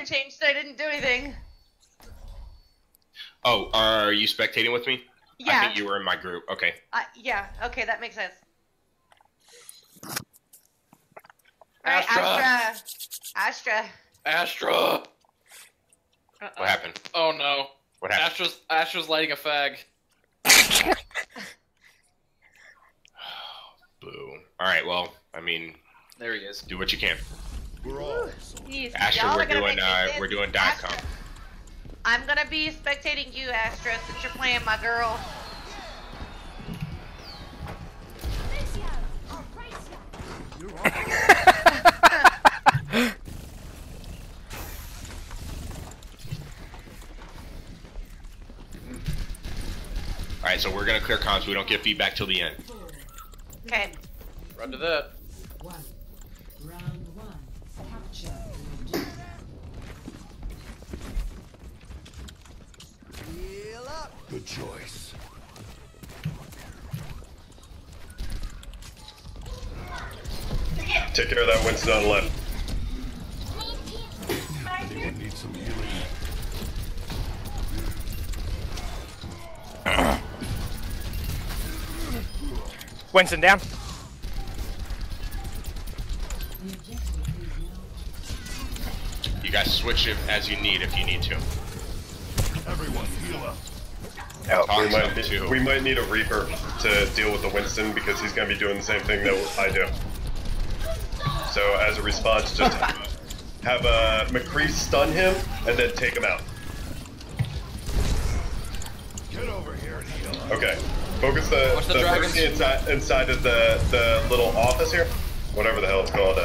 changed. I didn't do anything. Oh, are you spectating with me? Yeah. I think you were in my group. Okay. Yeah. Okay, that makes sense. Astra. Alright, Astra. Astra. What happened? Oh no. What happened? Astra's lighting a fag. Boo. Alright, well, I mean, there he is. do what you can. We're all Astra, we're doing dive comp. I'm gonna be spectating you, Astra, since you're playing my girl. Alright, so we're gonna clear comms. We don't get feedback till the end. Okay. Run to that. Round one. Capture. good choice. Take care of that Winston on the left. Anyone need some healing? Winston down. You guys switch it as you need if you need to. Everyone heal up. We might need a Reaper to deal with the Winston because he's going to be doing the same thing that I do. So as a response, just have McCree stun him and then take him out. Get over here and heal. Okay. Focus the person inside of the little office here. Whatever the hell it's called.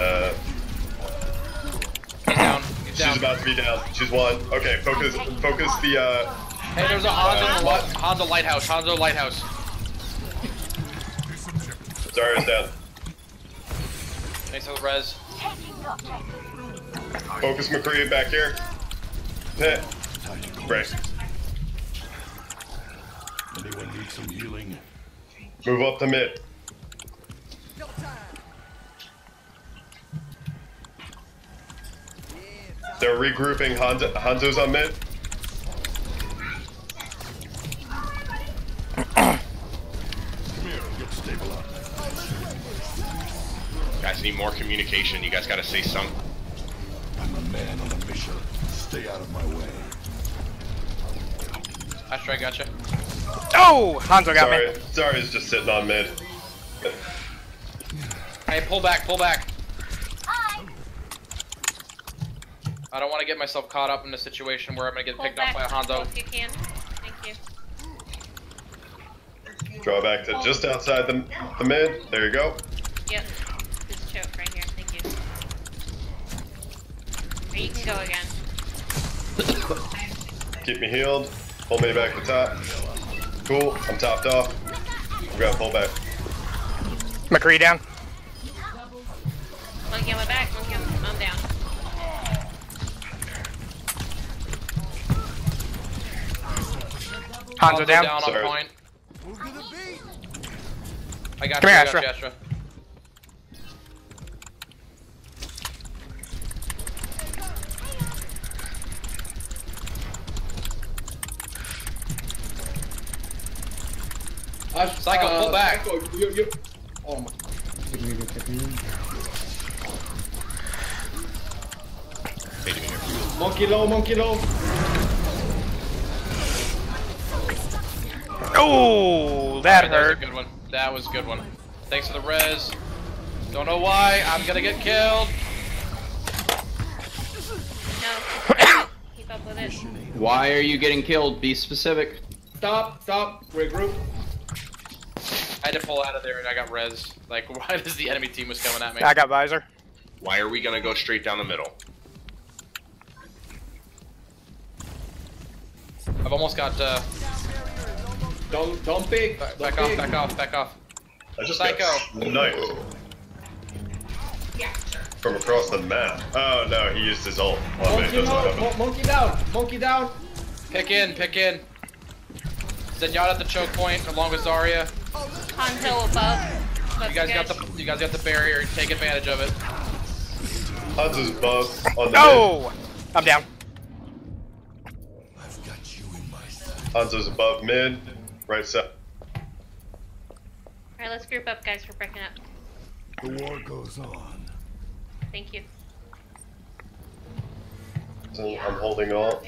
Down. She's about to be down. She's one. Okay, focus the Hey, there's a Hanzo lighthouse. Hanzo lighthouse. Zarya's down. Thanks for the res. Focus McCree back here. Hit. Break. Anyone need some healing? Move up to mid. They're regrouping. Hanzo's on mid. Come here, get stabilized. Guys need more communication. You guys gotta say something. I'm a man on a mission. Stay out of my way. Astra, I gotcha. Oh! Hanzo got me. Zarya's just sitting on mid. Hey, pull back, pull back. I don't want to get myself caught up in a situation where I'm gonna get picked up by a Hanzo. If you can. Thank you. Draw back to just outside the mid. There you go. Yep. This choke right here. Thank you. Or you can go again. Keep me healed. Pull me back to top. Cool. I'm topped off. We gotta pull back. McCree down. Monkey on my back. Monkey on. I'm down. Hanzo down. On Sorry. point. I got Come you, here, I got you, Astra. Psycho, pull back. Oh my. Monkey low, monkey low. Oh, that That was a hurt. good one. That was a good one. Thanks for the res. Don't know why. I'm gonna get killed. No. Keep up with it. Why are you getting killed? Be specific. Stop, stop, regroup. I had to pull out of there and I got res. Like, why does the enemy team was coming at me? I got visor. Why are we gonna go straight down the middle? I've almost got, Don't pick. back off, back off, back off. I just Psycho. got sniped from across the map. Oh no, he used his ult. Oh, man, Monkey doesn't have low, it. monkey down, monkey down. Pick in, pick in. Zenyatta at the choke point along with Zarya. Hanzo above. You guys got the barrier. Take advantage of it. Hanzo's above on the Oh! I'm down. I've got you in my sight. Hanzo's above mid, right side. Alright, let's group up, guys. We're breaking up. The war goes on. Thank you. So I'm holding alt.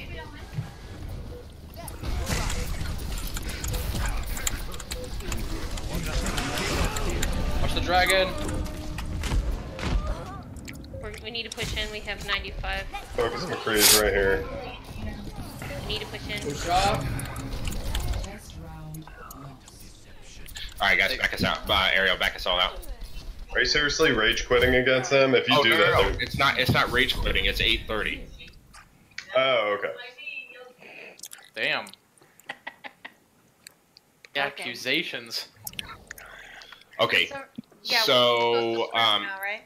Watch the dragon. We need to push in. We have 95. Focus McCree is right here. We need to push in. Push up. Test round lost. Alright, guys, back us out. Ariel, back us all out. Are you seriously rage quitting against them? If you do that, no. they're- It's not rage quitting. It's 8:30. Oh, okay. Damn. Accusations. Okay. So, So, we're supposed to start now, right?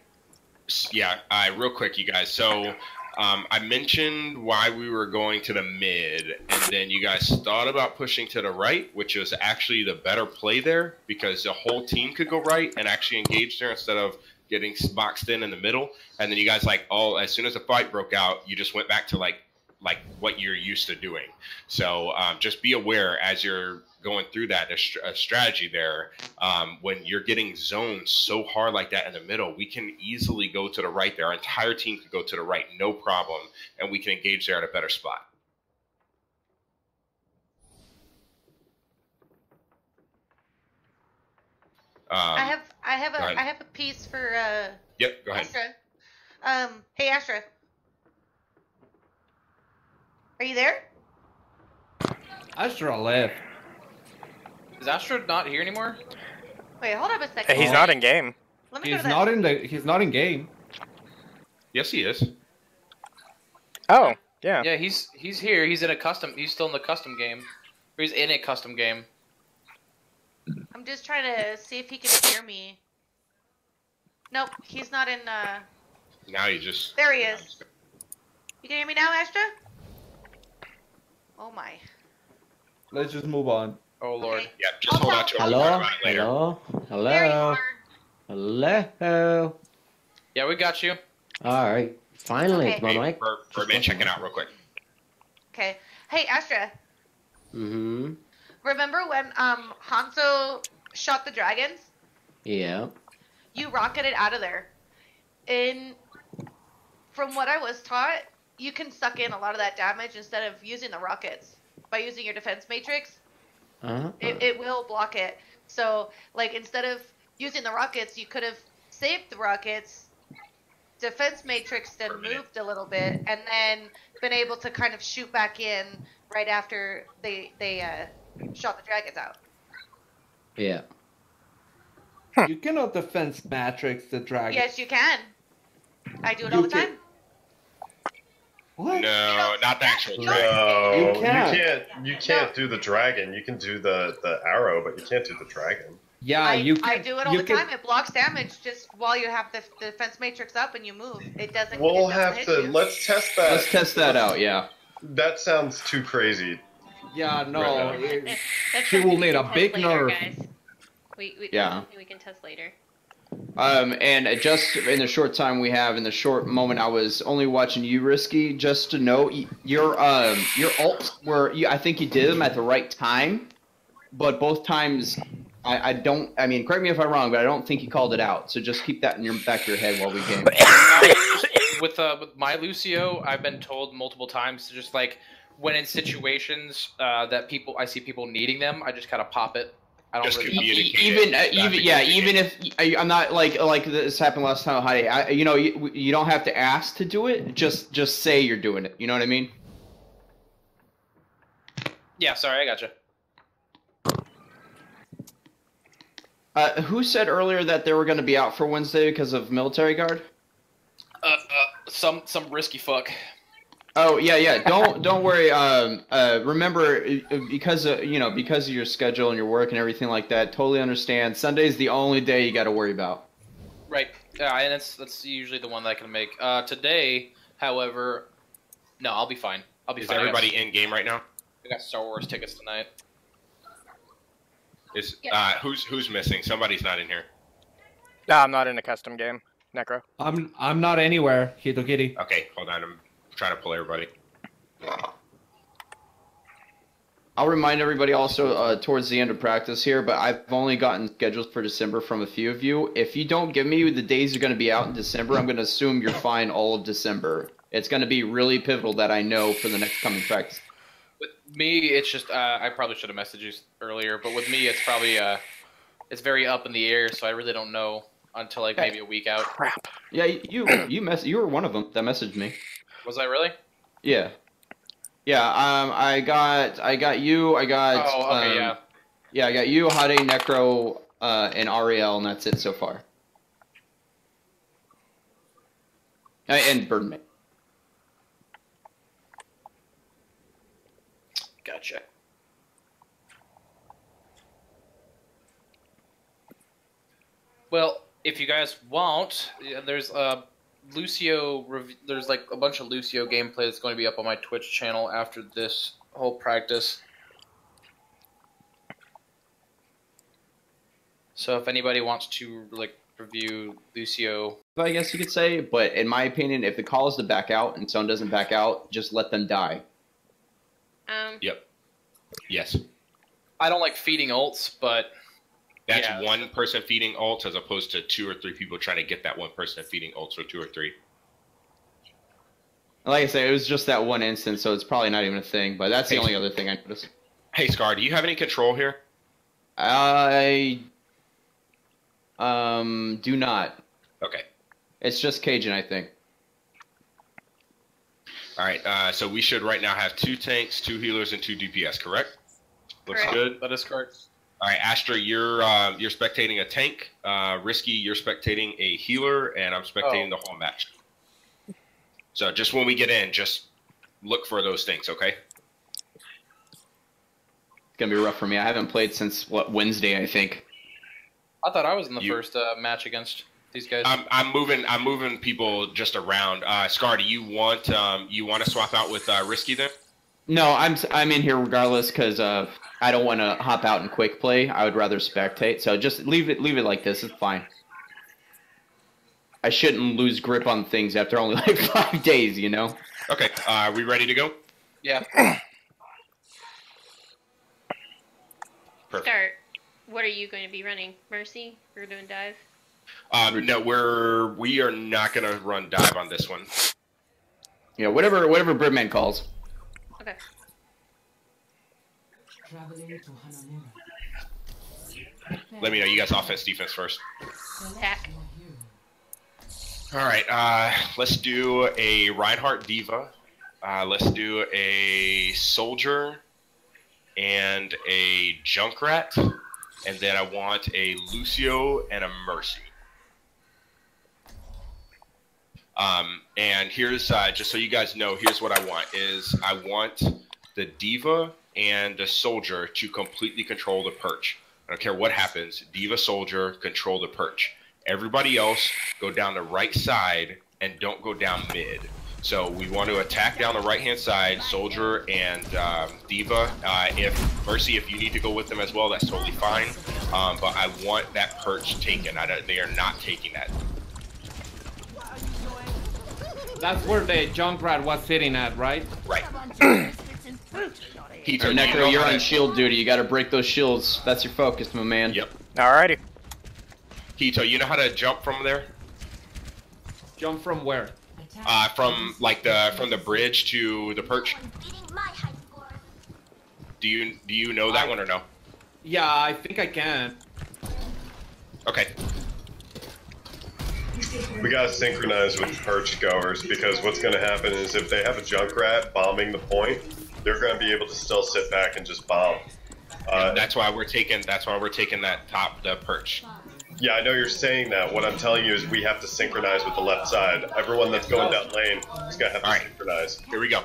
Yeah, real quick, you guys. So, I mentioned why we were going to the mid, and then you guys thought about pushing to the right, which was actually the better play there, because the whole team could go right and actually engage there instead of getting boxed in the middle. And then you guys, like, as soon as the fight broke out, you just went back to, like what you're used to doing. So, just be aware as you're going through that a strategy there. When you're getting zoned so hard like that in the middle, we can easily go to the right there. Our entire team can go to the right, no problem, and we can engage there at a better spot. I have a piece for Yep, go ahead. Astra. Hey Astra. Are you there? Astra left. Is Astro not here anymore? Wait, hold up a second. He's not in game. Let me go He's to that. not in the. He's not in game. Yes, he is. Oh, yeah. Yeah, he's here. He's in a custom. He's still in the custom game. Or he's in a custom game. I'm just trying to see if he can hear me. Nope, he's not in. Now you just... There he is. You can hear me now, Astra? Oh my. Let's just move on. Oh lord. Okay. Yeah, just hold on to it. We'll talk about it later. There you are. Hello. Yeah, we got you. All right. Finally, Okay. my Hey, mic. Birdman, check it out real quick. Okay. Hey Astra. Mm-hmm. Remember when Hanzo shot the dragons? Yeah. You rocketed out of there. From what I was taught, you can suck in a lot of that damage instead of using the rockets. By using your defense matrix, Uh-huh. it will block it. So, like, instead of using the rockets, you could have saved the rockets, defense matrixed and moved a little bit, and then been able to kind of shoot back in right after they shot the dragons out. Yeah. You cannot defense matrix the dragon. Yes, you can. I do it all the time. What? No, not the actual dragon. No, You you can't. can't do the dragon. You can do the arrow, but you can't do the dragon. Yeah, you can. I do it all you the can- time. It blocks damage just while you have the defense matrix up and you move. It doesn't. We'll it doesn't have hit to you. let's test that. Let's test that out. Yeah. That sounds too crazy. Yeah, no. Right it- That's she something will we need can a test big later, nerf. guys. We Yeah. we can test later. And just in the short time we have, in the short moment I was only watching you, Risky, just to know your ults were, I think you did them at the right time, but both times I mean, correct me if I'm wrong, but I don't think you called it out. So just keep that in your back of your head while we game. With my Lucio, I've been told multiple times to just like when in situations that I see people needing them, I just kind of pop it. I don't Just really. communicate. Even if I'm not like this happened last time, Heidi. You don't have to ask to do it. Just say you're doing it. You know what I mean? Yeah, sorry, I gotcha. Who said earlier that they were going to be out for Wednesday because of military guard? Some risky fuck. Oh yeah. Don't worry. Remember, because of your schedule and your work and everything like that. Totally understand. Sunday's the only day you got to worry about. Right. Yeah, and that's usually the one that I can make. Today, however, no, I'll be fine. I'll be Is fine. everybody in game right now? I got Star Wars tickets tonight. Who's missing? Somebody's not in here. No, I'm not in a custom game. Necro. I'm not anywhere. Hito Kitty. Okay, hold on. I'm trying to pull everybody. I'll remind everybody also towards the end of practice here, but I've only gotten schedules for December from a few of you. If you don't give me the days you're going to be out in December, I'm going to assume you're fine all of December. It's going to be really pivotal that I know for the next coming practice. With me, it's just I probably should have messaged you earlier, but with me, it's probably it's very up in the air, so I really don't know until like maybe a week out. Crap. Yeah, you were one of them that messaged me. Was I really? Yeah. Yeah, I got you, I got yeah, I got you, Hade, Necro, and Ariel, and that's it so far. And Birdman. Gotcha. Well, if you guys want, there's Lucio, there's like a bunch of Lucio gameplay that's going to be up on my Twitch channel after this whole practice. So if anybody wants to like review Lucio, I guess you could say, but in my opinion, if the call is to back out and someone doesn't back out, just let them die. Yep. Yes. I don't like feeding ults, but that's one person feeding ults as opposed to 2 or 3 people trying to get that one person feeding ults, or 2 or 3. Like I said, it was just that one instance, so it's probably not even a thing, but that's the only other thing I noticed. Hey, Scar, do you have any control here? I do not. Okay. It's just Cajun, I think. All right, so we should right now have 2 tanks, 2 healers, and 2 DPS, correct? Looks good. That is correct. All right, Astra, you're spectating a tank. Risky, you're spectating a healer, and I'm spectating the whole match. So just when we get in, just look for those things, okay? It's gonna be rough for me. I haven't played since Wednesday, I think. I thought I was in the first match against these guys. I'm moving people just around. Scar, do you want to swap out with Risky then? No, I'm in here regardless because I don't want to hop out and quick play. I would rather spectate. So just leave it like this. It's fine. I shouldn't lose grip on things after only like 5 days, you know. Okay, are we ready to go? Yeah. Perfect. Start. What are you going to be running? Mercy? We're doing dive. No, we are not gonna run dive on this one. Yeah, whatever Birdman calls. Okay. Traveling to Hanamura. Let me know. You guys offense, defense first. Attack. All right. Let's do a Reinhardt Diva. Let's do a Soldier and a Junkrat, and then I want a Lucio and a Mercy. And here's just so you guys know, here's what I want: I want the Diva and the Soldier to completely control the perch. I don't care what happens. Diva, Soldier, control the perch. Everybody else, go down the right side and don't go down mid. So we want to attack down the right-hand side, Soldier and Diva. Mercy, if you need to go with them as well, that's totally fine. But I want that perch taken. They are not taking that. That's where the Junkrat was sitting at, right? Right. Or Necro, you're on shield duty. You gotta break those shields. That's your focus, my man. Yep. Alrighty. Hito, you know how to jump from there? Jump from where? From the bridge to the perch. Do you know that one or no? Yeah, I think I can. Okay. We gotta synchronize with perch goers because what's gonna happen is if they have a Junkrat bombing the point, they're gonna be able to still sit back and just bomb. That's why we're taking the perch. Yeah, I know you're saying that. What I'm telling you is we have to synchronize with the left side. Everyone that's going down lane is gonna have to synchronize. Here we go.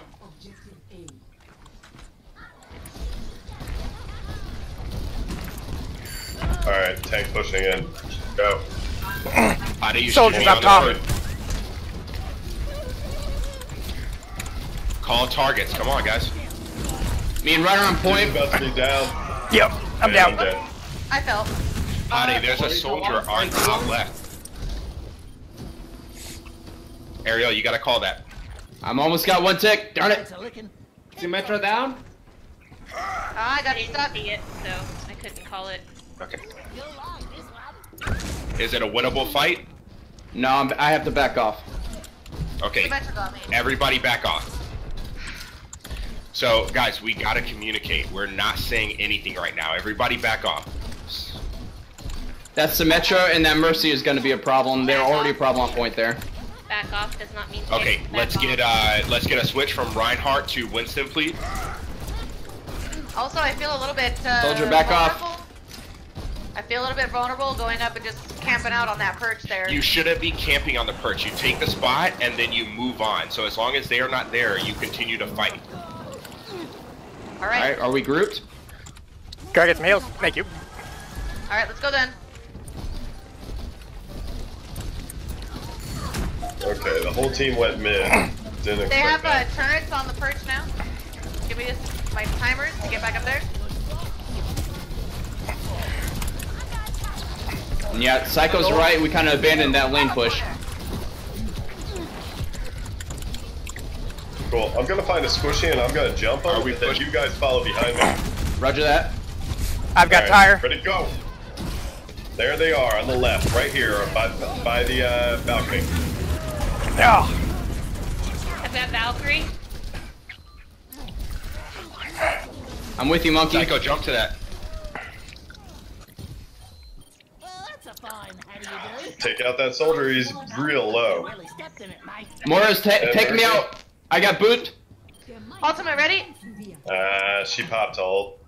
Alright, tank pushing in. Go. Soldiers up top. Call targets. Come on, guys. Me and Runner on point. About to be down. Yep, I'm down. I fell. Hottie, there's a soldier on top left. Ariel, you gotta call that. I'm almost got one tick. Darn it. Symmetra down. I got stuck. See it, so I couldn't call it. Okay. Is it a winnable fight? No, I have to back off. Okay. Symmetra got me. Everybody back off. So, guys, we gotta communicate. We're not saying anything right now. Everybody back off. That Symmetra and that Mercy is going to be a problem. They're already a problem on point there. Back off does not mean. Okay, back let's get a switch from Reinhardt to Winston, please. Also, I feel a little bit Soldier, back vulnerable. off. I feel a little bit vulnerable going up and just camping out on that perch there. You shouldn't be camping on the perch. You take the spot and then you move on. So as long as they are not there, you continue to fight. All right. Alright, are we grouped? Go get some heals. Thank you. All right, let's go then. Okay, the whole team went mid. Didn't They have expect that. turrets on the perch now. Give me my timers to get back up there. Yeah, Psycho's right. We kind of abandoned that lane push. Cool. I'm gonna find a squishy and I'm gonna jump on it, and then you guys follow behind me. Roger that. I've got All right, tire. ready, go. There they are on the left, right here, by the balcony. Oh. I've got Valkyrie. I'm with you, Monkey. Psycho, jump to that. Take out that soldier, he's real low. Morris, take me out. I got boot. Ultimate ready? She popped ult.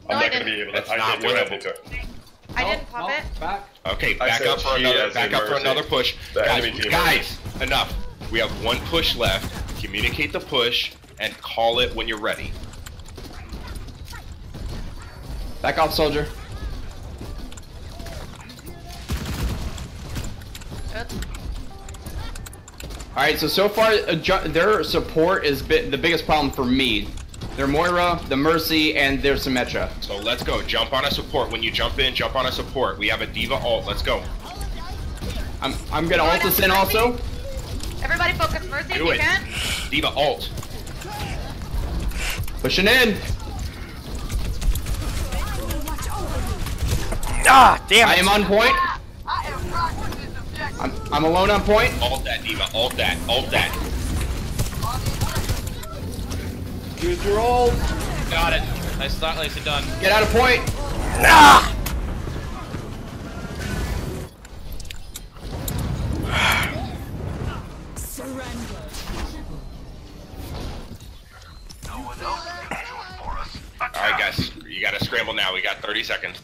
No, I'm I not gonna be didn't. able to. That's I not can't do winnable. anything to it. I didn't pop it. Back. Okay, I back said up for she another. as Back in up for Mercy. another push, The enemy team. guys. Enough. We have one push left. Communicate the push and call it when you're ready. Back off, soldier. Good. Alright, so far, their support is the biggest problem for me. Their Moira, the Mercy, and their Symmetra. So let's go. Jump on a support. When you jump in, jump on a support. We have a D.Va ult. Let's go. I'm gonna ult this in also. Everybody focus Mercy if Do you it. can. D.Va ult. Pushing in. Ah, damn I it. am on point. I'm alone on point. Ult that, D.Va. Ult that. Ult that. Use your ult. Got it. Nicely done. Get out of point. Ah! Alright, guys. You gotta scramble now. We got 30 seconds.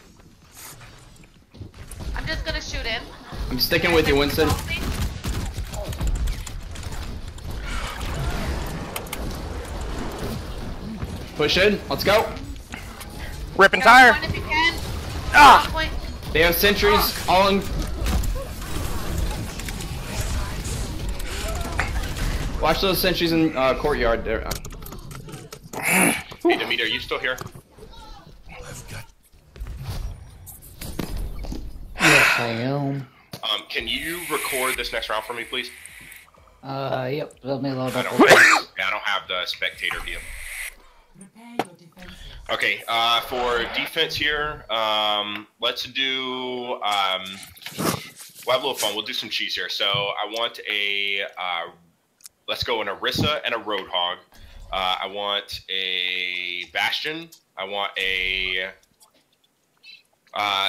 I'm just gonna shoot in. I'm sticking with you, Winston. Push in. Let's go. Ripping Get on tire. point if you can. Ah! On point. They have sentries all in. Watch those sentries in courtyard there. Hey, Demeter, are you still here? Yes, I am. Can you record this next round for me, please? Yep. Let me load I up. don't have the spectator view. Okay, for defense here, let's do, we'll have a little fun. We'll do some cheese here. So I want a, let's go an Orisa and a Roadhog. I want a Bastion. I want a,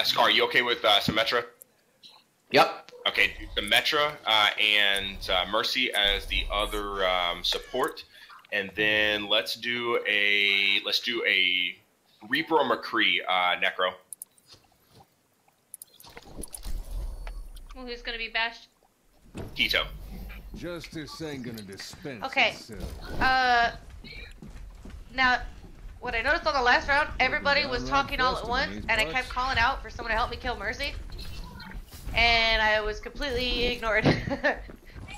Scar, you okay with Symmetra? Yep. Okay, Symmetra and Mercy as the other support. And then let's do a Reaper or McCree Necro. Well, who's gonna be bashed? Keto. Justice ain't gonna dispense. Okay. itself. Now, what I noticed on the last round, everybody was talking all at once, and I kept calling out for someone to help me kill Mercy, and I was completely ignored.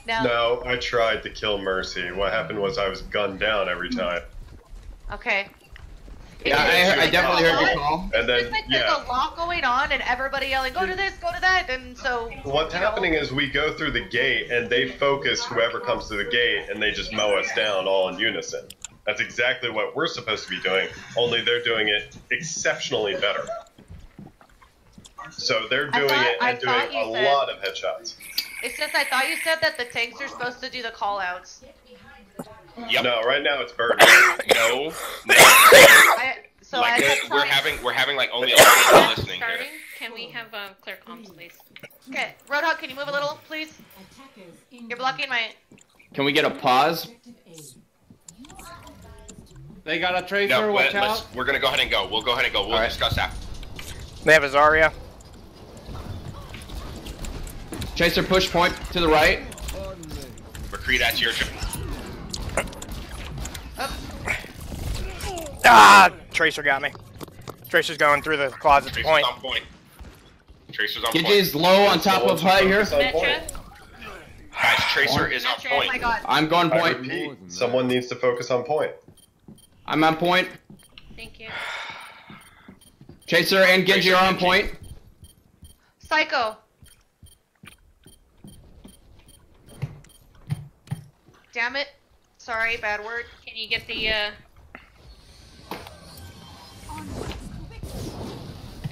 No, I tried to kill Mercy. What happened was I was gunned down every time. Okay. Yeah, I definitely heard your call. And then, It's like there's a lot going on and everybody yelling, go to this, go to that, and so... What's happening is we go through the gate and they focus whoever comes through the gate and they just mow us down all in unison. That's exactly what we're supposed to be doing, only they're doing it exceptionally better. So they're doing it and doing a lot of headshots. It's just I thought you said that the tanks are supposed to do the call-outs. Yep. No, right now it's bird. No. So like I we're having like only 11 people listening here. Starting? Can we have clear comms, please? Okay, Roadhog, can you move a little, please? You're blocking my... Can we get a pause? They got a tracer, No, watch out. we're gonna go ahead and go. We'll go ahead and go. We'll discuss that. They have a Zarya. Chaser push point to the right. McCree, that's your turn. Ah! Tracer got me. Tracer's going through the closet to Tracer's point. on point. Tracer's on point. Genji's low on top of hut here. Guys, Tracer is on point. Oh my god. I'm going I point. repeat, someone needs to focus on point. I'm on point. Thank you. Chaser and Genji are on point. Psycho. Damn it. Sorry, bad word. Can you get the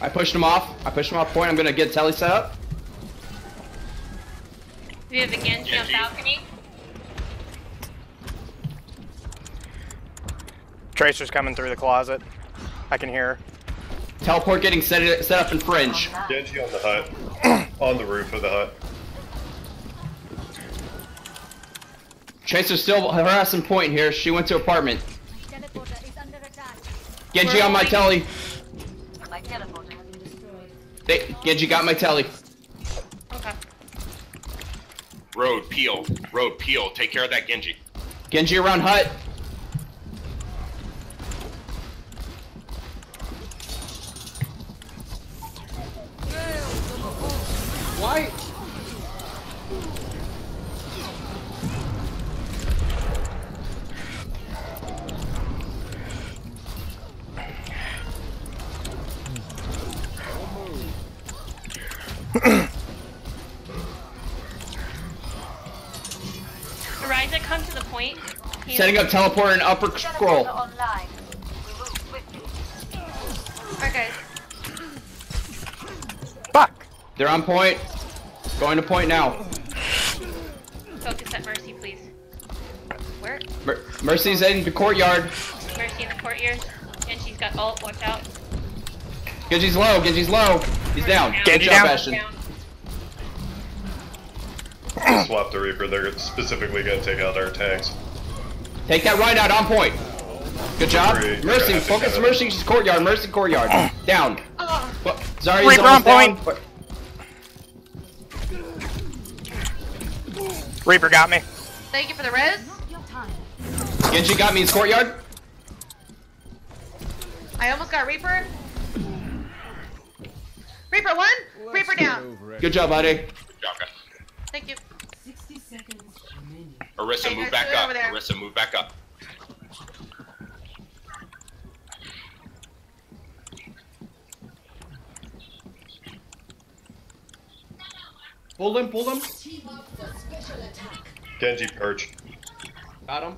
I pushed him off. I pushed him off point. I'm gonna get Telly set up. we have the Genji on balcony? Tracer's coming through the closet. I can hear her. Teleport getting set up in fringe. Genji on the hut. On the roof of the hut. Tracer's still harassing point here. She went to apartment. Genji on my telly. Genji got my telly. Okay. Road, peel. Road, peel. Take care of that Genji. Genji around hut. Why? Ariza, come to the point. Setting up teleport and upper scroll. Okay. Fuck! They're on point. Going to point now. Focus at Mercy, please. Where? Mercy's in the courtyard. Mercy in the courtyard. And she's got ult, watch out. Genji's low. Genji's low. He's down. Genji Good job, down. Bastion. Swap the Reaper, they're specifically going to take out our tanks. Take that right out on point. Good job. Great. Mercy, focus Mercy's courtyard. Mercy courtyard. Down. Zarya's Reaper on almost point. down. Reaper got me. Thank you for the res. Genji got me in his courtyard. I almost got Reaper. Reaper 1. Reaper down. Good job, buddy. Good job, guys. Thank you. 60 seconds remaining. Arissa, Hey, move guys, back do it up. over there. Arissa, move back up. Pull them, pull them. Genji perch. Got him.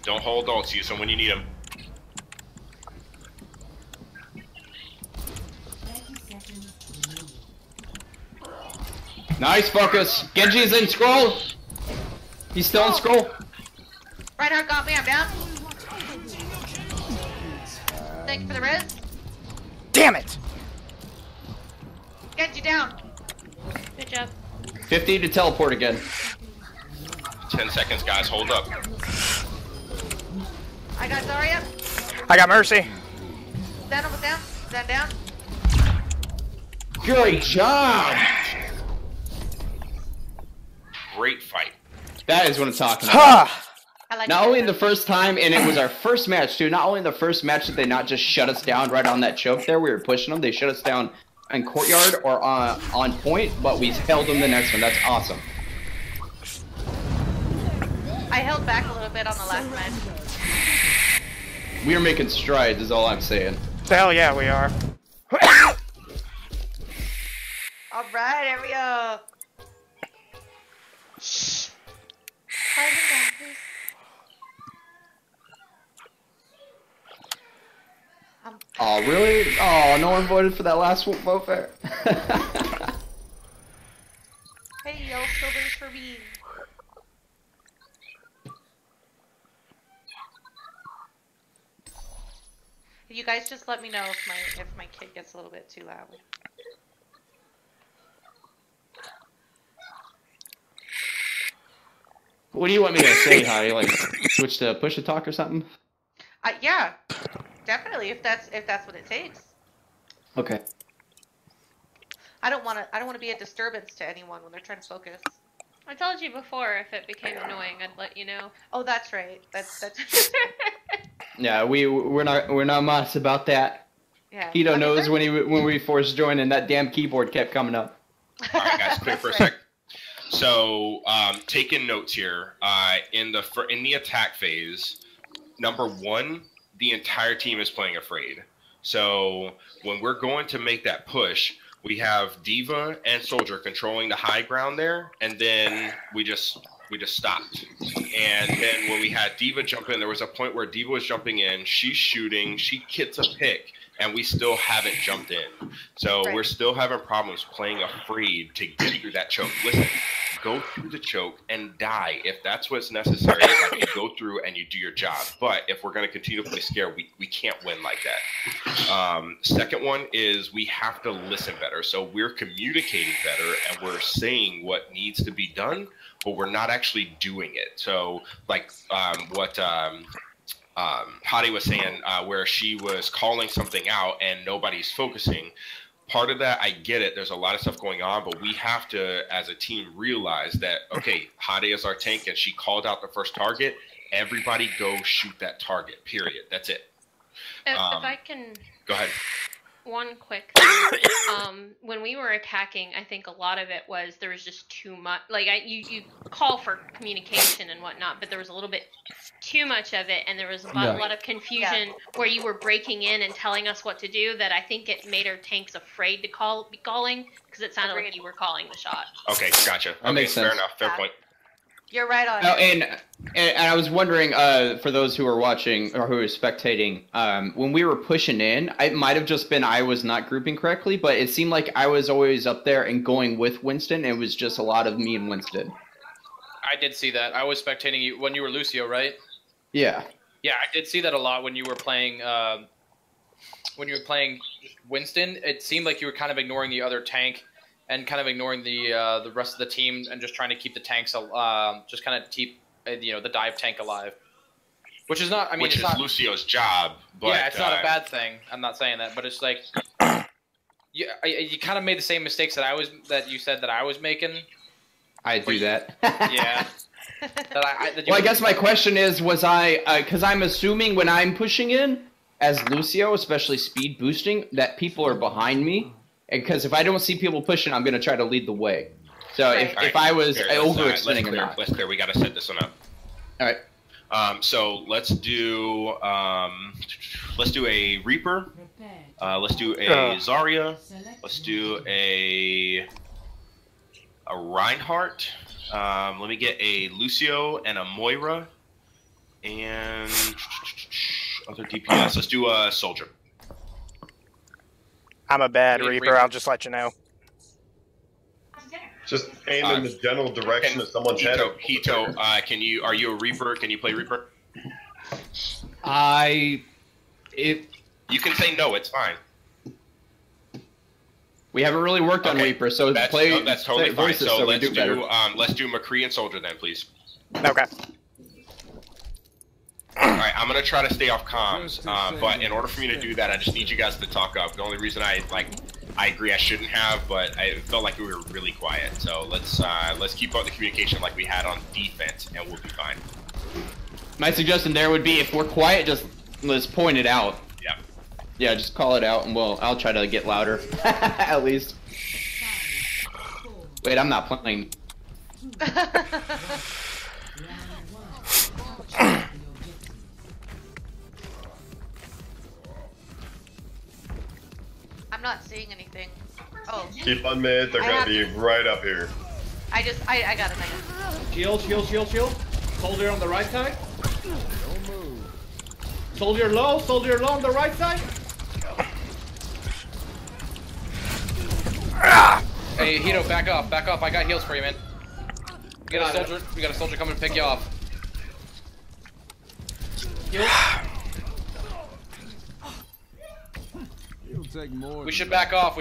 Don't hold ults. Use them when you need them. 30 seconds remaining. Nice focus. Genji's in scroll. He's still in scroll. Reinhardt got me. I'm down. Thank you for the res. Damn it! Get you down. Good job. 50 to teleport again. 10 seconds, guys. Hold up. I got Zarya. I got Mercy. Zen was down. Zen down. Good job. Great fight. That is what I'm talking about. Ha! I like Not it. only the first time, and it was our first match too. Not only the first match did they not just shut us down right on that choke there, we were pushing them. They shut us down in courtyard or on point, but we held them the next one. That's awesome. I held back a little bit on the last match. We are making strides, is all I'm saying. Hell yeah, we are. All right, here we go. Shh. Quiet down, please. Oh, really? Oh, no one voted for that last vote fair. Hey, yo, silvers for me. You guys just let me know if my kid gets a little bit too loud. What do you want me to say, Hi? Like, switch to push to talk or something? Yeah, definitely. If that's what it takes. Okay. I don't want to be a disturbance to anyone when they're trying to focus. I told you before, if it became annoying, I'd let you know. Oh, that's right. That's. Yeah, we're not much about that. Yeah. Hito knows when we forced join and that damn keyboard kept coming up. All right, guys, clear for a sec. So, taking notes here. In the attack phase, number 1, the entire team is playing afraid. So when we're going to make that push, we have Diva and Soldier controlling the high ground there, and then we just stopped. And then when we had Diva jump in, there was a point where Diva was jumping in, she's shooting, she hits a pick, and we still haven't jumped in. So we're still having problems playing afraid to get through that choke. Listen, go through the choke and die. If that's what's necessary, like, you go through and you do your job. But if we're going to continue to play scared, we can't win like that. Second one is we have to listen better. So we're communicating better and we're saying what needs to be done, but we're not actually doing it. So like what Hadi was saying, where she was calling something out and nobody's focusing. Part of that, I get it. There's a lot of stuff going on, but we have to, as a team, realize that, okay, Hadi is our tank, and she called out the first target. Everybody go shoot that target, period. That's it. If I can... Go ahead. One quick thing. When we were attacking, I think a lot of it was there was just too much. Like, you call for communication and whatnot, but there was a little bit too much of it, and there was a lot of confusion where you were breaking in and telling us what to do, that I think it made our tanks afraid to be calling, because it sounded like you were calling the shot. Okay, gotcha. That makes sense. Fair enough. Fair point. You're right on. Oh, and I was wondering, for those who are watching or who are spectating, when we were pushing in, it might have just been I was not grouping correctly, but it seemed like I was always up there and going with Winston. It was just a lot of me and Winston. I did see that. I was spectating you when you were Lucio, right? Yeah. Yeah, I did see that a lot when you were playing. When you were playing Winston, it seemed like you were kind of ignoring the other tank and kind of ignoring the rest of the team and just trying to keep the tanks, just kind of keep the dive tank alive. Which is not, I mean, which it's is not, Lucio's job. But, yeah, it's not a bad thing. I'm not saying that, but it's like you kind of made the same mistakes that you said that I was making. I do that. Yeah. Well, I guess my question is, was I, because I'm assuming when I'm pushing in as Lucio, especially speed boosting, that people are behind me. Because if I don't see people pushing, I'm going to try to lead the way. So if I was overextending or not. Let's clear. We got to set this one up. All right. So let's do a Reaper. Let's do a Zarya. Let's do a Reinhardt. Let me get a Lucio and a Moira. And other DPS. Let's do a Soldier. I'm a bad Reaper, I'll just let you know. Just aim in the general direction of someone's head. Hito, are you a Reaper? Can you play Reaper? You can say no, it's fine. We haven't really worked on Reaper, so that's totally fine. So let's do McCree and Soldier then, please. Okay. Alright, I'm gonna try to stay off comms, but in order for me to do that, I just need you guys to talk up. The only reason I agree I shouldn't have, but I felt like we were really quiet. So let's keep up the communication like we had on defense, and we'll be fine. My suggestion there would be, if we're quiet, let's point it out. Yeah. Yeah, just call it out, and I'll try to get louder, at least. Wait, I'm not playing. I'm not seeing anything. Oh. Keep on mid. They're gonna be right up here. I got it. Shield. Soldier on the right side. Soldier low on the right side. Hey, Hito, back off. I got heals for you, man. We got a soldier coming to pick you off. We should back off.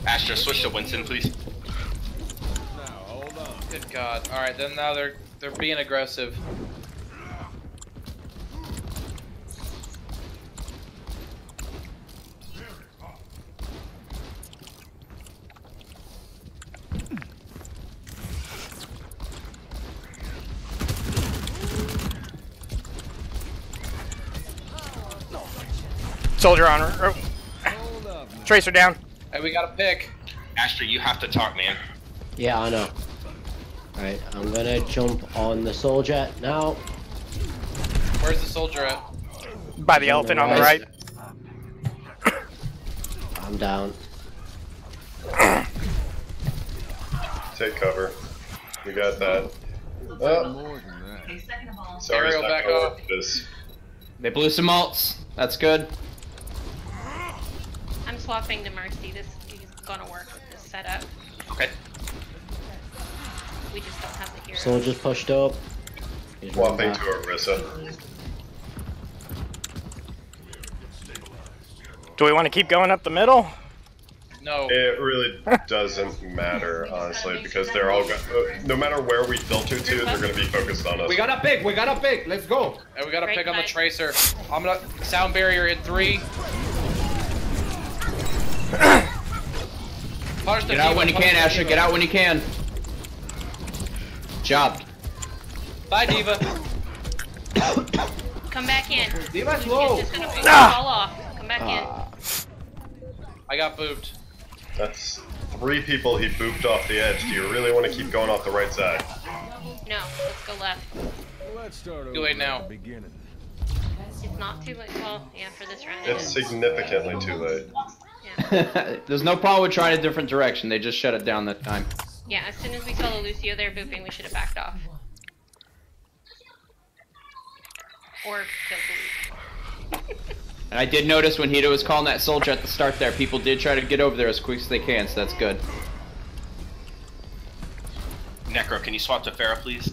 Astra, switch to Winston, please. Good God. Alright, then now they're being aggressive. Soldier on her. Tracer down. Hey, we got a pick. Astra, you have to talk, man. Yeah, I know. Alright, I'm gonna jump on the soldier now. Where's the soldier at? By the elephant on the right. I'm down. Take cover. We got that. Oh. Sorry, Ariel, back off. They blew some ults. That's good. I'm swapping to Mercy. This is gonna work with this setup. Okay. We just don't have the hero. Soldier's pushed up. He's Swapping running to back. Orisa. Do we want to keep going up the middle? No. It really doesn't matter, honestly, because they're all no matter where we filter to, they're going to be focused on us. We got a pick. Let's go. And we got a pick on the tracer. I'm gonna sound barrier in 3. Get out when you can, Asher. Get out when you can. Job. Bye, Diva. Come back in. Diva's low. It's just gonna fall off. Come back in. I got booped. That's 3 people he booped off the edge. Do you really want to keep going off the right side? No, let's go left. Too late now. It's not too late. Well, yeah, for this round. It's significantly too late. There's no problem with trying a different direction. They just shut it down that time. Yeah, as soon as we saw the Lucio there booping, we should have backed off. Or killed the Lucio. And I did notice when Hito was calling that soldier at the start there, people did try to get over there as quick as they can, so that's good. Necro, can you swap to Pharah, please?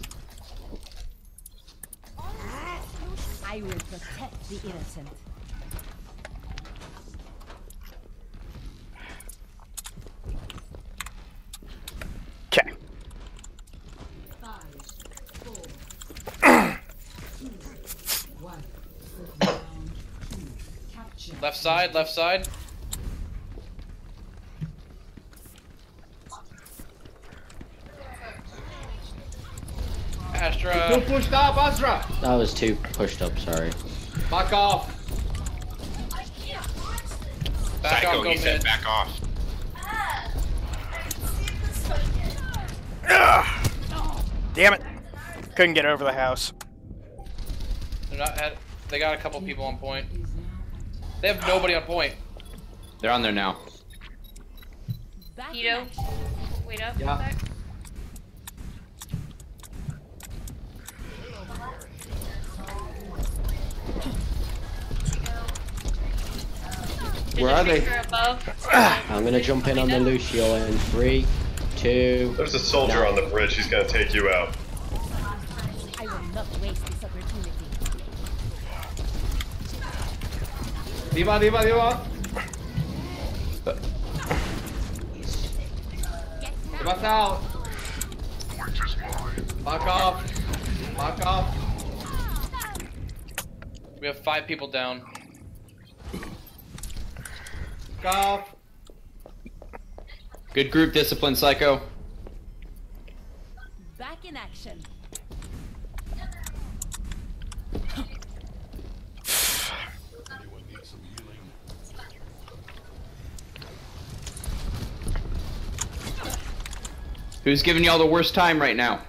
I will protect the innocent. Okay. 5, 4, 3, 2, 1. Left side, left side. Astra. Too pushed up, Astra. That was too pushed up, sorry. Back off. Back Psycho, off, go he said mid. back off. Damn it. Couldn't get over the house. They got a couple people on point. They have nobody on point. They're on there now. Hito, wait up. Yeah. Back. Where are they? Above. I'm gonna jump in on the Lucio in 3, 2. There's a soldier on the bridge. He's going to take you out. I will not waste this opportunity. Diva. Diva's out. Back off. We have 5 people down. Back off. Good group discipline, Psycho. Back in action. Who's giving y'all the worst time right now?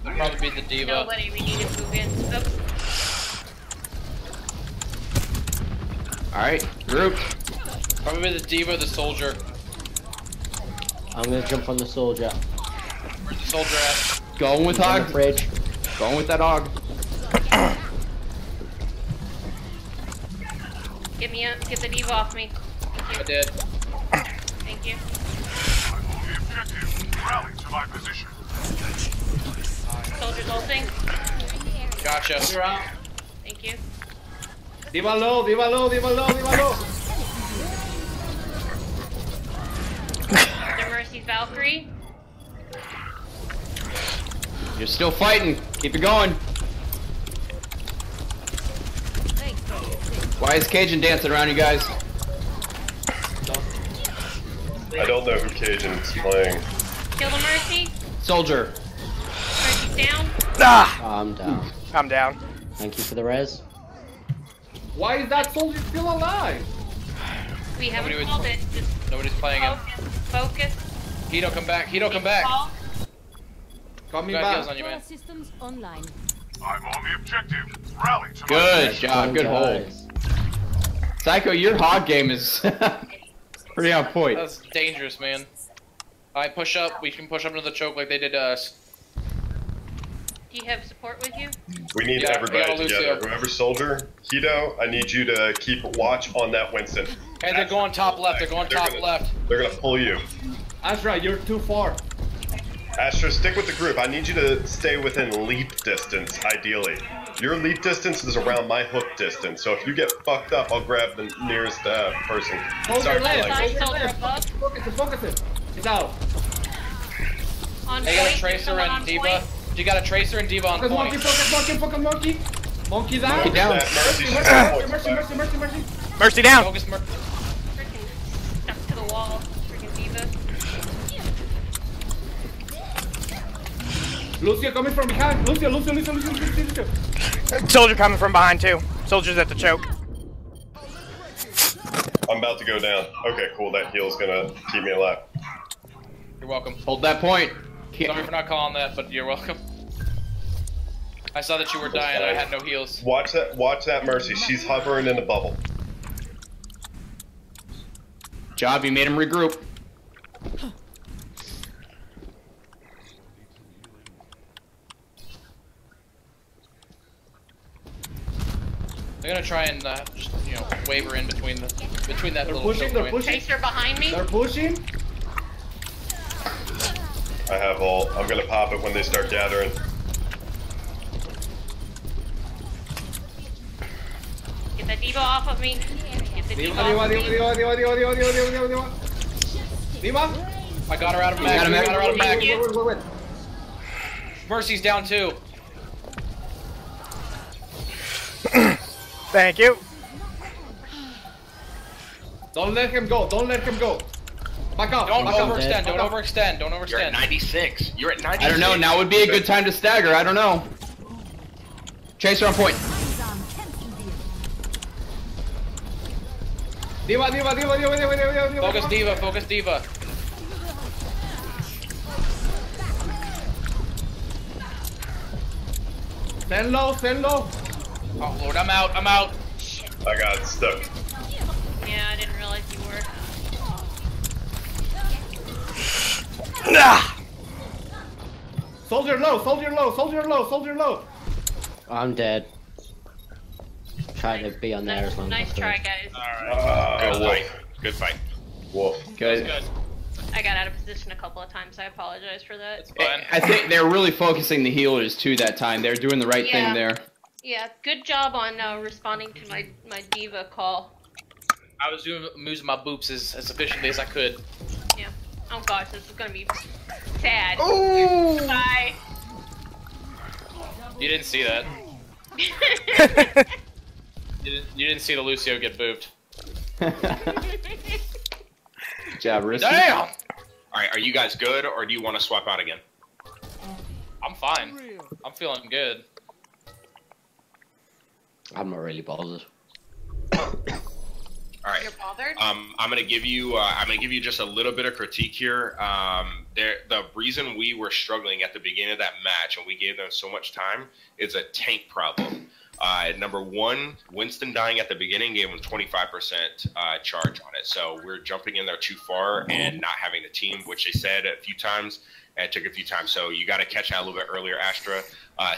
It'll probably be the D.Va. Nobody. We need to move in. Oops. All right, group. Probably the D.Va, the soldier. I'm gonna jump on the soldier. Where's the soldier at? Going with He's on Hog. the bridge. Going with that Hog. Get the D.Va off me. I did. Thank you. Rally to my position. Soldiers ulting. Gotcha. Thank you. D.Va low, D.Va low, D.Va low, D.Va low. Their Mercy's Valkyrie. You're still fighting. Keep it going. Why is Cajun dancing around you guys? I don't know who Cajun's playing. Kill the Mercy. Soldier. Mercy's down. Ah! I'm down. I'm down. Thank you for the res. Why is that soldier still alive? We haven't Nobody called was- it. Just Nobody's playing him. focus. Hito, come back. Hito, come back. Call. Coming Got heals back. on you, man. Systems online. I'm on the objective. Rally to my Good job. Good hold. Guys. Psycho, your Hog game is pretty on point. That's dangerous, man. Alright, push up. We can push up into the choke like they did to us. Do you have support with you? We need Yeah, everybody we got together. Lucio. Whoever soldier, Hito, I need you to keep watch on that Winston. Hey, they're going top left. They're going top left. They're gonna pull you. Astra, you're too far. Astra, stick with the group. I need you to stay within leap distance, ideally. Your leap distance is around my hook distance, so if you get fucked up, I'll grab the nearest person. Hold Sorry, your left. like- Hold your Soldier left. above. Focus it, focus it. It's out. On They got a point. Tracer Someone and on D.Va. point. You got a Tracer and D.Va on Focus monkey, point. focus monkey, focus monkey. Monkey's out. Monkey down. That Mercy, she's Mercy, on point. mercy, mercy, mercy, mercy. Mercy down. Focus Freaking stuck to the wall. Freaking D.Va. Lucio coming from behind. Lucio. Soldier coming from behind too. Soldier's at the choke. I'm about to go down. Okay, cool. That heal's gonna keep me alive. You're welcome. Hold that point. Sorry for not calling that, but you're welcome. I saw that you were dying. I had no heals. Watch that Mercy. She's hovering in a bubble. Job, you made him regroup. They're gonna try and just waver in between that They're little pushing, choke they're point. pushing. Tracer behind me. They're pushing. I have ult. I'm gonna pop it when they start gathering. Get the D.Va off of me. Get the D.Va D.Va, off of me. D.Va. I got her out of mag. Got him, I got her out of mag. Wait. Mercy's down too. Thank you. Don't let him go. Back up. Don't back up. overextend. Don't Back up. overextend. Don't overextend. You're at 96. You're at 96. I don't know. Now would be a good time to stagger. I don't know. Chaser on point. D.Va. Focus D.Va. Focus D.Va. Send low. Oh Lord, I'm out. I'm out. I got stuck. Yeah, I didn't realize you were. Ah! Soldier low. I'm dead. Trying to be on there as long Nice as try, I can. guys. Good Wolf. fight. Good fight. Wolf. Good. I got out of position a couple of times. I apologize for that. It's fine. I think they're really focusing the healers too that time. They're doing the right Yeah. thing there. Yeah, good job on responding to my D.Va call. I was using my boops as efficiently as I could. Yeah. Oh gosh, this is gonna be sad. Ooh. Bye. You didn't see that. You didn't see the Lucio get booped. Good job, Risky. Damn! All right, are you guys good, or do you want to swap out again? I'm fine. I'm feeling good. I'm not really bothered. All right. You're I'm gonna give you just a little bit of critique here. The reason we were struggling at the beginning of that match and we gave them so much time is a tank problem. Number one, Winston dying at the beginning gave him 25% charge on it. So we're jumping in there too far and not having the team, which they said a few times, and it took a few times. So you got to catch that a little bit earlier, Astra.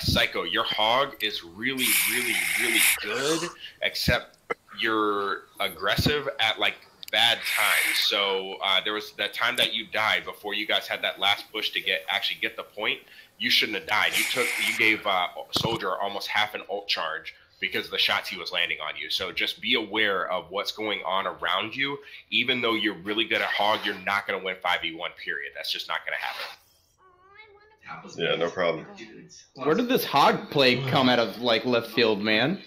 Psycho, your hog is really, really, really good, except you're aggressive at like bad times. So there was that time that you died before you guys had that last push to actually get the point. You shouldn't have died. You gave Soldier almost half an ult charge because of the shots he was landing on you. So just be aware of what's going on around you. Even though you're really good at hog, you're not going to win 5v1, period. That's just not going to happen. Yeah, no problem. Where did this hog play come out of, like, left field, man?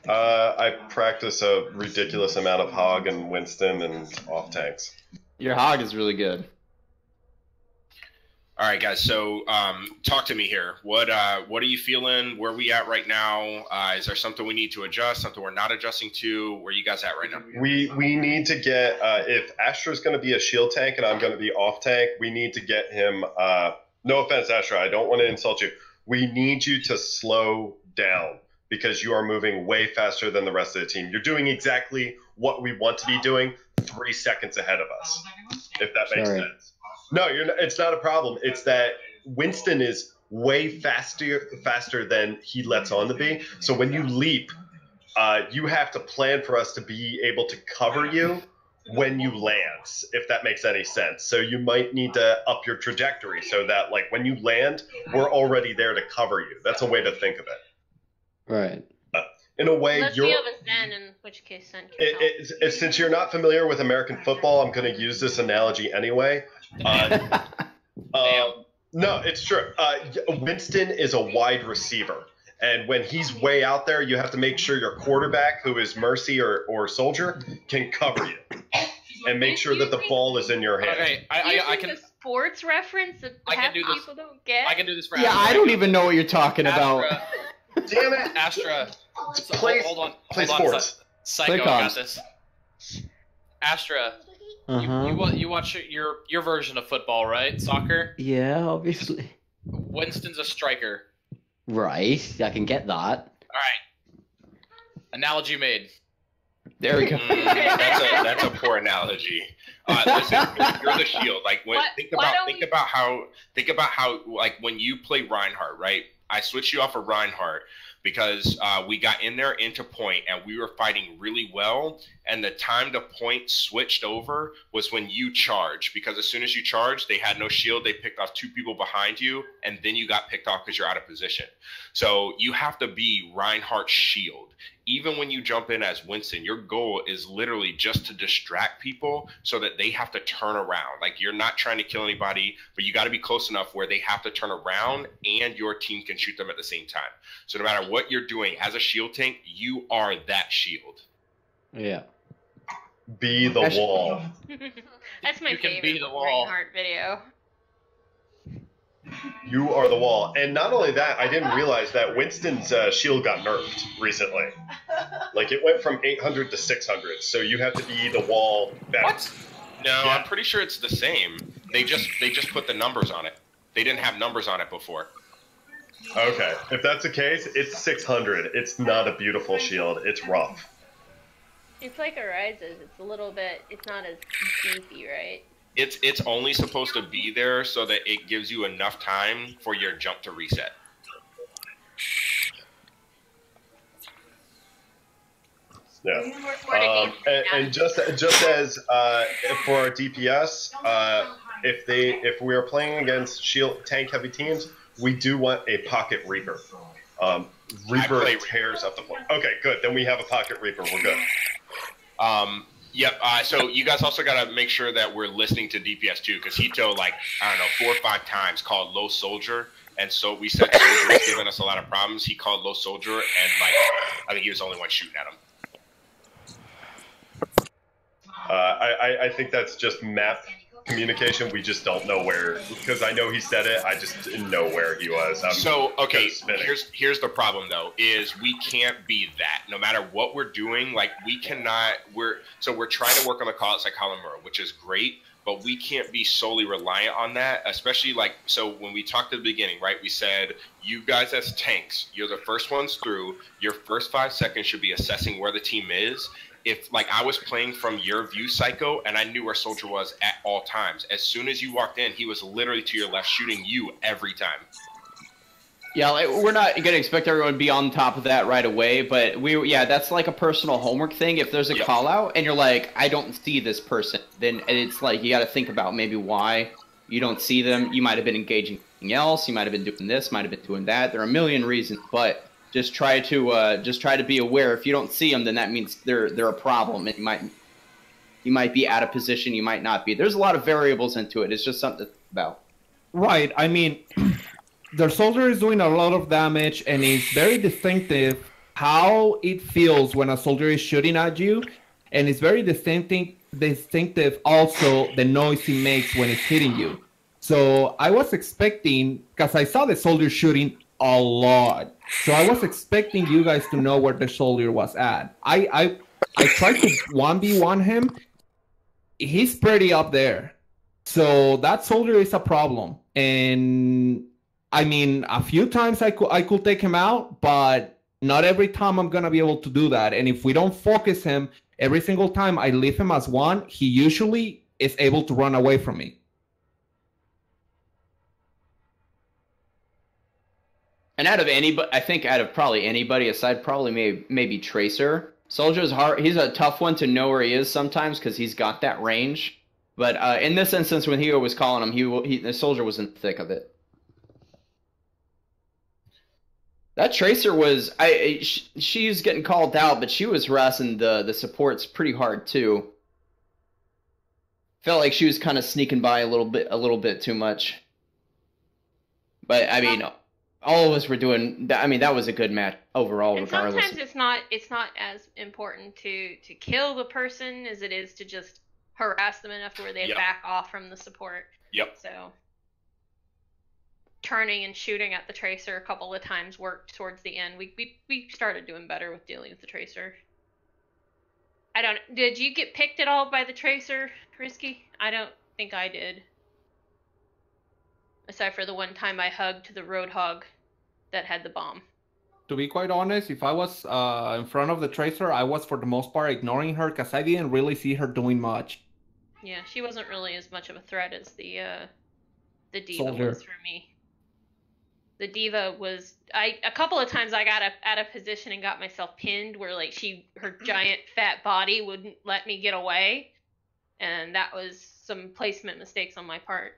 I practice a ridiculous amount of hog and Winston and off tanks. Your hog is really good. All right, guys. So, talk to me here. What are you feeling? Where are we at right now? Is there something we need to adjust? Something we're not adjusting to? Where are you guys at right now? We need to get if Astra's going to be a shield tank and I'm going to be off tank, we need to get him. No offense, Astra. I don't want to insult you. We need you to slow down because you are moving way faster than the rest of the team. You're doing exactly what we want to be doing 3 seconds ahead of us. If that makes sense. No, it's not a problem. It's that Winston is way faster than he lets on to be. So when you leap, you have to plan for us to be able to cover you when you land, if that makes any sense. So you might need to up your trajectory so that, like, when you land, we're already there to cover you. That's a way to think of it. Right. In a way, Unless you're. you have a Zen, in which case Zen can help. Since you're not familiar with American football, I'm going to use this analogy anyway. No, it's true. Winston is a wide receiver. And when he's way out there, you have to make sure your quarterback, who is Mercy or Soldier, can cover you. And make sure that the ball is in your hand. Okay, I can. A sports reference that half people don't get. I can do this for Yeah, I don't even know what you're talking about. Damn it. Astra. Hold on. Play sports. Psycho, I got this. Astra. You watch your version of football, right? Soccer? Yeah, obviously. Winston's a striker. Right, I can get that. Alright. Analogy made. There we go. That's a poor analogy. Listen, you're the shield. Like think about how like when you play Reinhardt, right? I switched you off of Reinhardt because we got in there into point and we were fighting really well, and the time to point switched over was when you charged, because as soon as you charged, they had no shield, they picked off 2 people behind you, and then you got picked off because you're out of position. So you have to be Reinhardt's shield. Even when you jump in as Winston, your goal is literally just to distract people so that they have to turn around. Like, you're not trying to kill anybody, but you got to be close enough where they have to turn around and your team can shoot them at the same time. So no matter what you're doing as a shield tank, you are that shield. Yeah. Be the wall. That's my favorite be the wall. Reinhardt video. You are the wall. And not only that, I didn't realize that Winston's shield got nerfed recently. Like, it went from 800 to 600, so you have to be the wall better. What? No, yeah. I'm pretty sure it's the same. They just put the numbers on it. They didn't have numbers on it before. Okay. If that's the case, it's 600. It's not a beautiful shield. It's rough. It's like Ariza's. It's a little bit, it's not as beefy, right? It's only supposed to be there so that it gives you enough time for your jump to reset. Yeah. And just as for our DPS, if we are playing against shield tank heavy teams, we do want a pocket Reaper. Reaper tears up the floor. Okay, good. Then we have a pocket Reaper. We're good. Yep. So you guys also got to make sure that we're listening to DPS too, because Hito, like, I don't know, 4 or 5 times called low soldier, and so we said soldier was giving us a lot of problems. He called low soldier, and like, I think he was the only one shooting at him. I think that's just map communication. We just don't know where, because I know he said it. I just didn't know where he was. So okay, here's the problem though, is we can't be that. No matter what we're doing, like we cannot. We're trying to work on the callouts like Kalamura, which is great, but we can't be solely reliant on that. Especially like, so when we talked at the beginning, right? We said you guys as tanks, you're the first ones through. Your first 5 seconds should be assessing where the team is. If like I was playing from your view, Psycho, and I knew where Soldier was at all times. As soon as you walked in, he was literally to your left, shooting you every time. Yeah, like, we're not gonna expect everyone to be on top of that right away, but that's like a personal homework thing. If there's a call out and you're like, I don't see this person, then it's like you got to think about maybe why you don't see them. You might have been engaging something else. You might have been doing this. Might have been doing that. There are a million reasons, but just try to be aware. If you don't see them, then that means they're a problem, and you might be out of position. You might not be. There's a lot of variables into it. It's just something to think about. Right. I mean, their soldier is doing a lot of damage, and it's very distinctive how it feels when a soldier is shooting at you, and it's very distinctive also the noise he makes when it's hitting you. So I was expecting, because I saw the soldier shooting a lot, so I was expecting you guys to know where the soldier was at. I tried to 1v1 him. He's pretty up there. So that soldier is a problem. And I mean, a few times I could take him out, but not every time I'm going to be able to do that. And if we don't focus him, every single time I leave him as one, he usually is able to run away from me. And out of probably anybody, aside probably maybe Tracer, Soldier's hard. He's a tough one to know where he is sometimes because he's got that range. But in this instance, when Hugo was calling him, the Soldier was in the thick of it. That Tracer was, she's getting called out, but she was harassing the supports pretty hard too. Felt like she was kind of sneaking by a little bit too much. But I mean, all of us were doing that. I mean, that was a good match overall, and regardless. Sometimes it's not as important to kill the person as it is to just harass them enough to where they back off from the support. Yep. So turning and shooting at the Tracer a couple of times worked towards the end. We started doing better with dealing with the Tracer. Did you get picked at all by the Tracer, Risky? I don't think I did. Aside for the one time I hugged the Roadhog that had the bomb. To be quite honest, if I was in front of the Tracer, I was for the most part ignoring her because I didn't really see her doing much. Yeah, she wasn't really as much of a threat as the Diva Soldier was for me. The Diva was a couple of times I got out of position and got myself pinned where like her giant fat body wouldn't let me get away, and that was some placement mistakes on my part.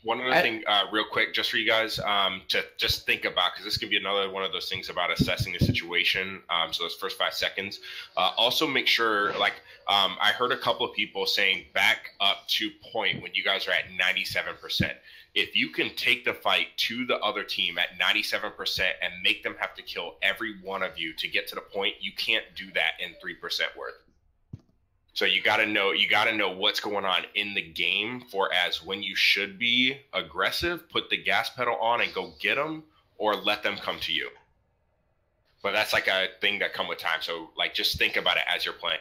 One other thing, real quick, just for you guys to just think about, because this can be another one of those things about assessing the situation. So those first 5 seconds. Also make sure, like, I heard a couple of people saying back up to point when you guys are at 97%. If you can take the fight to the other team at 97% and make them have to kill every one of you to get to the point, you can't do that in 3% worth. So you gotta know what's going on in the game for as when you should be aggressive, put the gas pedal on and go get them, or let them come to you. But that's like a thing that come with time. So like just think about it as you're playing.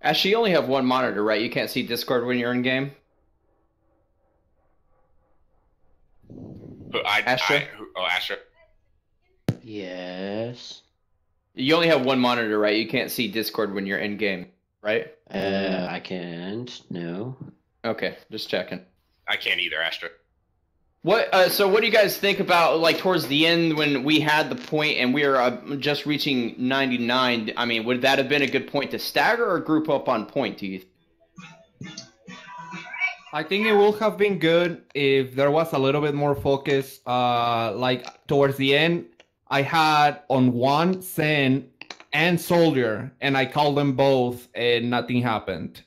Actually, you only have one monitor, right? You can't see Discord when you're in game. Astra? Astra. Yes. You only have one monitor, right? You can't see Discord when you're in game, right? I can't. No. Okay, just checking. I can't either, Astra. So what do you guys think about, like, towards the end when we had the point and we were just reaching 99? I mean, would that have been a good point to stagger or group up on point, do you think? I think it would have been good if there was a little bit more focus. Like, towards the end, I had on one Zen and Soldier, and I called them both, and nothing happened.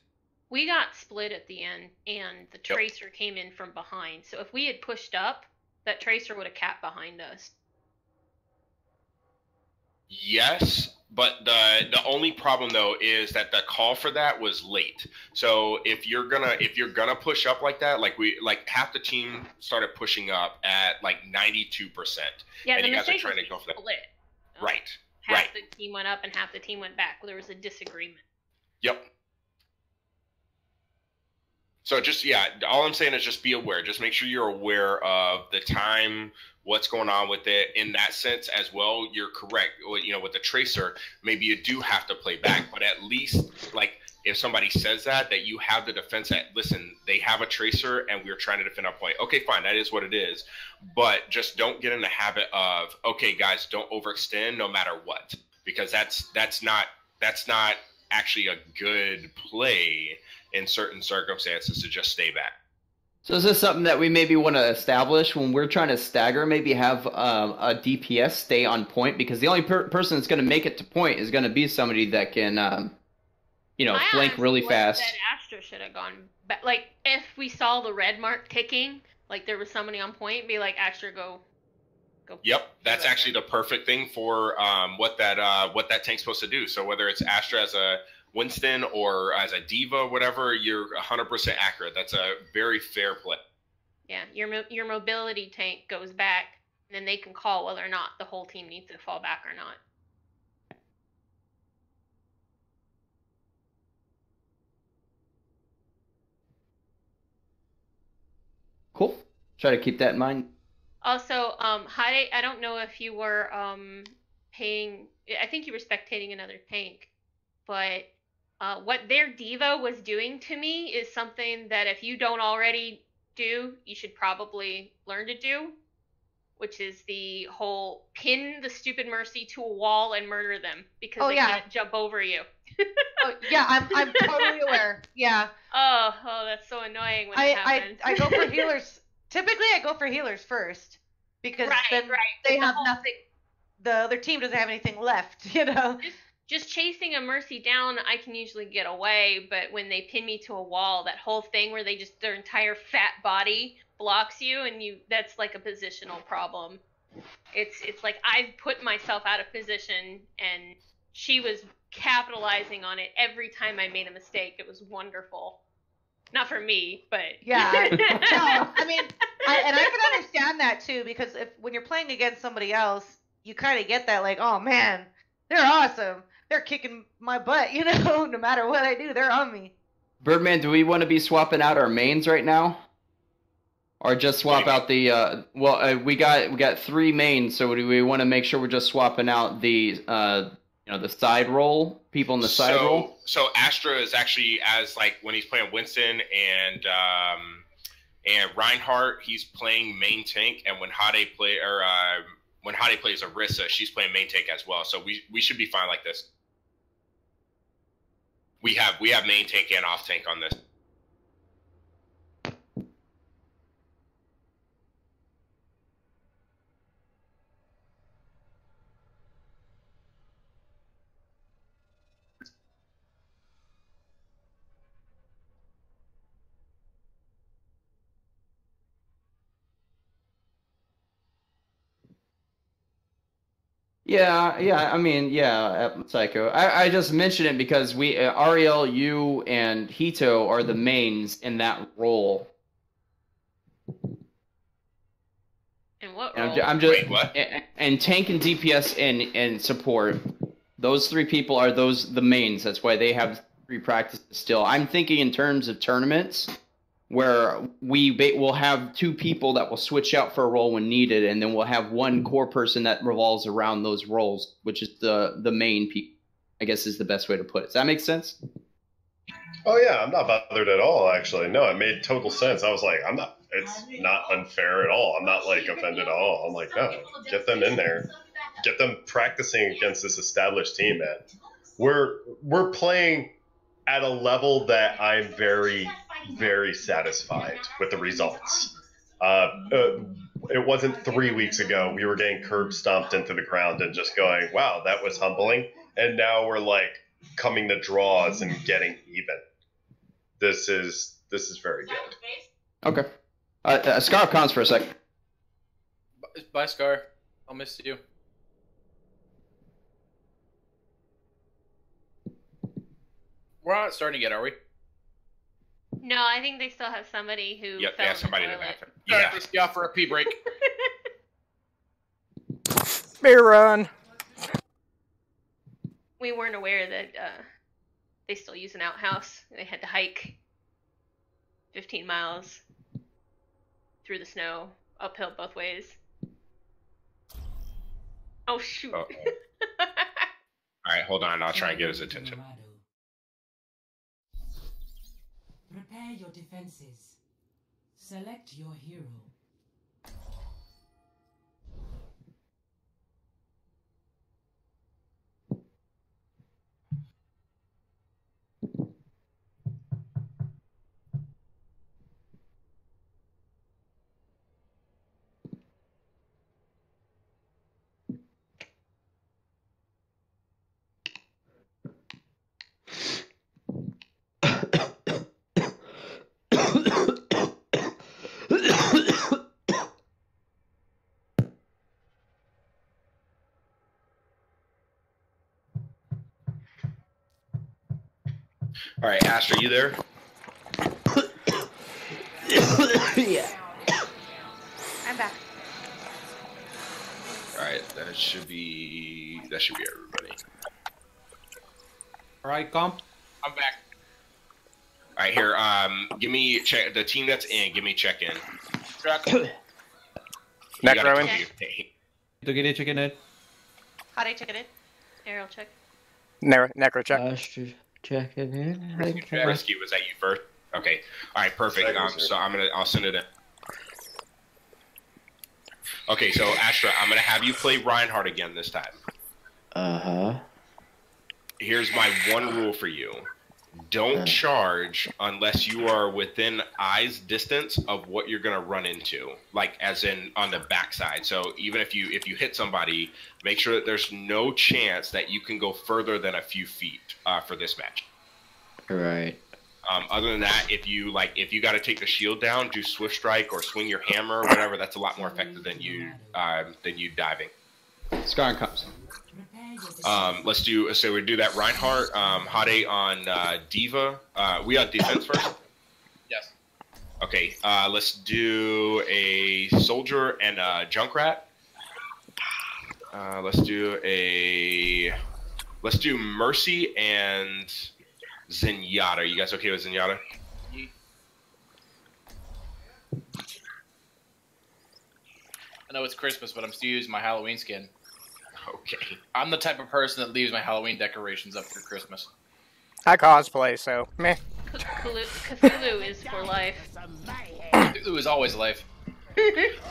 We got split at the end, and the Tracer came in from behind. So if we had pushed up, that Tracer would have capped behind us. Yes, but the only problem though is that the call for that was late. So if you're gonna push up like that, like half the team started pushing up at like 92%. Yeah, and the you guys are mistake trying was to go for that. split. Right. Half the team went up and half the team went back. There was a disagreement. Yep. So just, yeah, all I'm saying is just be aware. Just make sure you're aware of the time, what's going on with it. In that sense as well, you're correct. You know, with the tracer, maybe you do have to play back, but at least, like, if somebody says that you have the defense that, listen, they have a tracer and we're trying to defend our point. Okay, fine, that is what it is. But just don't get in the habit of, okay, guys, don't overextend no matter what, because that's not actually a good play in certain circumstances to just stay back. So is this something that we maybe want to establish when we're trying to stagger? Maybe have a DPS stay on point, because the only person that's going to make it to point is going to be somebody that can, flank really fast. That Astra should have gone back. Like, if we saw the red mark ticking, like there was somebody on point, be like, Astra, go. Yep, that's actually the perfect thing for what that tank's supposed to do. So whether it's Astra as a Winston or as a diva, whatever, you're 100% accurate. That's a very fair play. Yeah, your mobility tank goes back, and then they can call whether or not the whole team needs to fall back or not. Cool. Try to keep that in mind. Also, Heide, I don't know if you were paying. I think you were spectating another tank, but what their diva was doing to me is something that if you don't already do, you should probably learn to do, which is the whole pin the stupid Mercy to a wall and murder them because they can't jump over you. Oh, yeah, I'm totally aware. Yeah. Oh, that's so annoying when it happens. I go for healers. Typically, I go for healers first because then they have nothing. The other team doesn't have anything left, you know. Just chasing a Mercy down, I can usually get away, but when they pin me to a wall, that whole thing where their entire fat body blocks you, and that's like a positional problem. It's like I've put myself out of position, and she was capitalizing on it every time I made a mistake. It was wonderful. Not for me, but yeah. No, I mean, I can understand that too, because when you're playing against somebody else, you kind of get that like, oh man, they're awesome. They're kicking my butt, you know. No matter what I do, they're on me. Birdman, do we want to be swapping out our mains right now, or just swap out the? We got 3 mains, so do we want to make sure we're just swapping out the the side roll people in the side roll? So Astra is actually, as like when he's playing Winston and Reinhardt, he's playing main tank, and when Hade plays Orisa, she's playing main tank as well. So we should be fine like this. We have main tank and off tank on this. Yeah. I mean, Psycho. I just mentioned it because Ariel, you, and Hito are the mains in that role. In what role? I'm just Wait, what? And tank and DPS and support. Those 3 people are the mains. That's why they have 3 practices still. I'm thinking in terms of tournaments, where we'll have 2 people that will switch out for a role when needed, and then we'll have 1 core person that revolves around those roles, which is the main people, I guess is the best way to put it. Does that make sense? Oh yeah, I'm not bothered at all, actually. No, it made total sense. I was like, it's not unfair at all. I'm not like offended at all. I'm like, no, get them in there. Get them practicing against this established team, man. We're playing at a level that I'm very, very satisfied with the results. It wasn't 3 weeks ago we were getting curb stomped into the ground and just going, wow, that was humbling. And now we're like coming to draws and getting even. This is very good. Okay. Scar cons for a sec. Bye, Scar. I'll miss you. We're not starting yet, are we? No, I think they still have somebody who. Yep, fell they have somebody in the the toilet. bathroom. Yeah. Yeah. Let's go for a pee break. Beer run. We weren't aware that they still use an outhouse. They had to hike 15 miles through the snow, uphill both ways. Oh shoot! All right, hold on. I'll try and get his attention. Prepare your defenses. Select your hero. All right, Astra, you there? Yeah. I'm back. All right, that should be everybody. All right, comp. I'm back. All right, here. Give me check the team that's in. Give me check in. Necro in. To get a chicken head. How do I check it in? Aerial check. Necro check. Astro check in here. Okay. Risky, was that you first? Okay. All right, perfect. So I'll send it in. Okay, so Astra, I'm gonna have you play Reinhardt again this time. Here's my one rule for you. Don't charge unless you are within eyes distance of what you're gonna run into, like as in on the backside. So even if you hit somebody, make sure that there's no chance that you can go further than a few feet for this match. Right. Other than that, if you got to take the shield down, do swift strike or swing your hammer or whatever. That's a lot more effective than you diving. Scar and Cups. Let's do that. Reinhardt, Hade on Diva. We on defense first. Yes. Okay. Let's do a soldier and a Junkrat. Let's do Mercy and Zenyatta. Are you guys okay with Zenyatta? I know it's Christmas, but I'm still using my Halloween skin. Okay. I'm the type of person that leaves my Halloween decorations up for Christmas. I cosplay, so meh. Cthulhu is for life. Cthulhu is always life.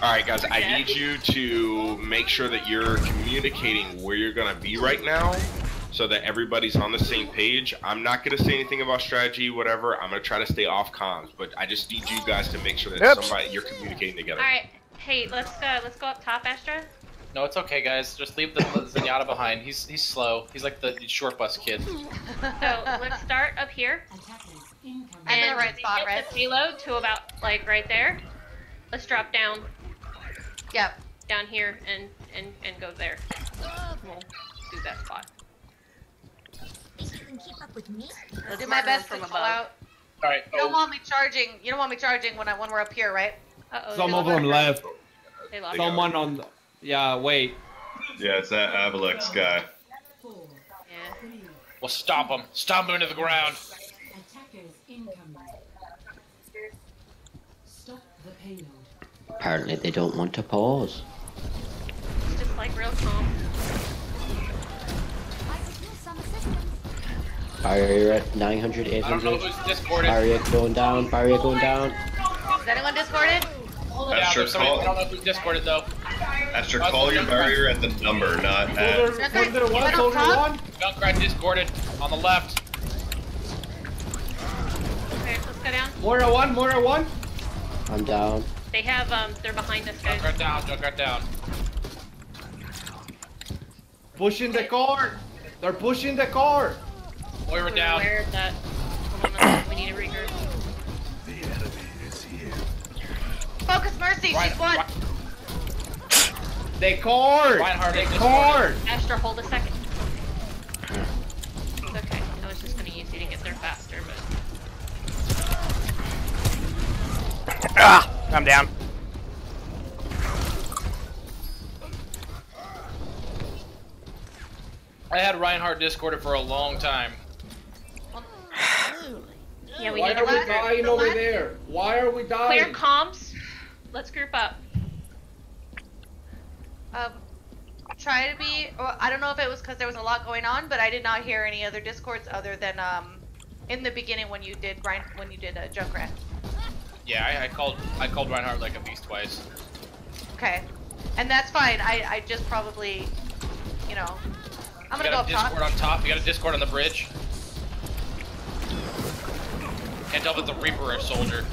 All right, guys. I need you to make sure that you're communicating where you're gonna be right now, so that everybody's on the same page. I'm not gonna say anything about strategy, whatever. I'm gonna try to stay off comms, but I just need you guys to make sure that you're communicating together. All right. Hey, let's go up top, Astra. No, it's okay, guys. Just leave the Zenyatta behind. He's slow. He's like the short bus kid. So let's start up here. I'm in the right spot, get right? the payload to about like right there. Let's drop down. Yep. Down here and go there. We'll do that spot. Think you can keep up with me? I'll do my best to pull out. All right. You don't want me charging. You don't want me charging when we're up here, right? Uh-oh. Some of them left. They lost. Someone on the... Yeah, wait. Yeah, it's that Avalex guy. Yeah. We'll stop him. Stomp him into the ground. Attackers incoming. Stop the payload. Apparently they don't want to pause. It's just like real calm. I could use some assistance. Barrier at 900, I don't know 800. who's discorded. Barrier going down. Barrier going down. Is anyone discorded? Yeah, there's somebody, I don't know who's discorded though. Astra, call your barrier at the number, not at... Junkrat discorded on the left. Okay, let's go down. Moira one. I'm down. They have they're behind us, guys. Junkrat down. Pushing the car. They're pushing the car. Moira We're down. aware of that. Hold on a second, we need a regroup. Focus Mercy, she's one. They card. They card. Astra, hold a second. It's okay. I was just gonna use you to get there fast. Ah, I'm down. I had Reinhardt discorded for a long time. Yeah, we Why need are to we dying over there? Why are we dying? clear comms. Let's group up. Try to be. Well, I don't know if it was because there was a lot going on, but I did not hear any other discords other than in the beginning when you did Junkrat. Yeah, I called Reinhardt like a beast twice. Okay, and that's fine. I just probably, you know, I'm gonna go up top. Discord on top. You got a Discord on the bridge. Can't tell if it's a Reaper or a Soldier.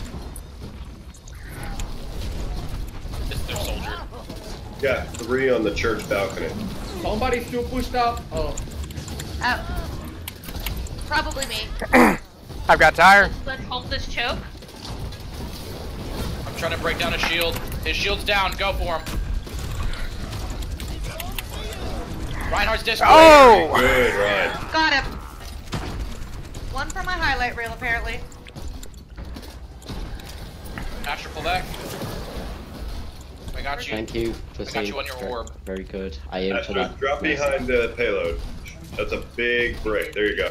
It's their Soldier. Got 3 on the church balcony. Somebody's still pushed up. Oh. Probably me. I've got tire. Let's hold this choke. I'm trying to break down his shield. His shield's down. Go for him. Reinhardt's Discord. Oh! Good, Ryan. Got him. One for my highlight reel, apparently. Asher, pull back. I got you. Thank you for I got saying you on your orb. Very good. I aim for that. Drop behind the payload. That's a big break. There you go.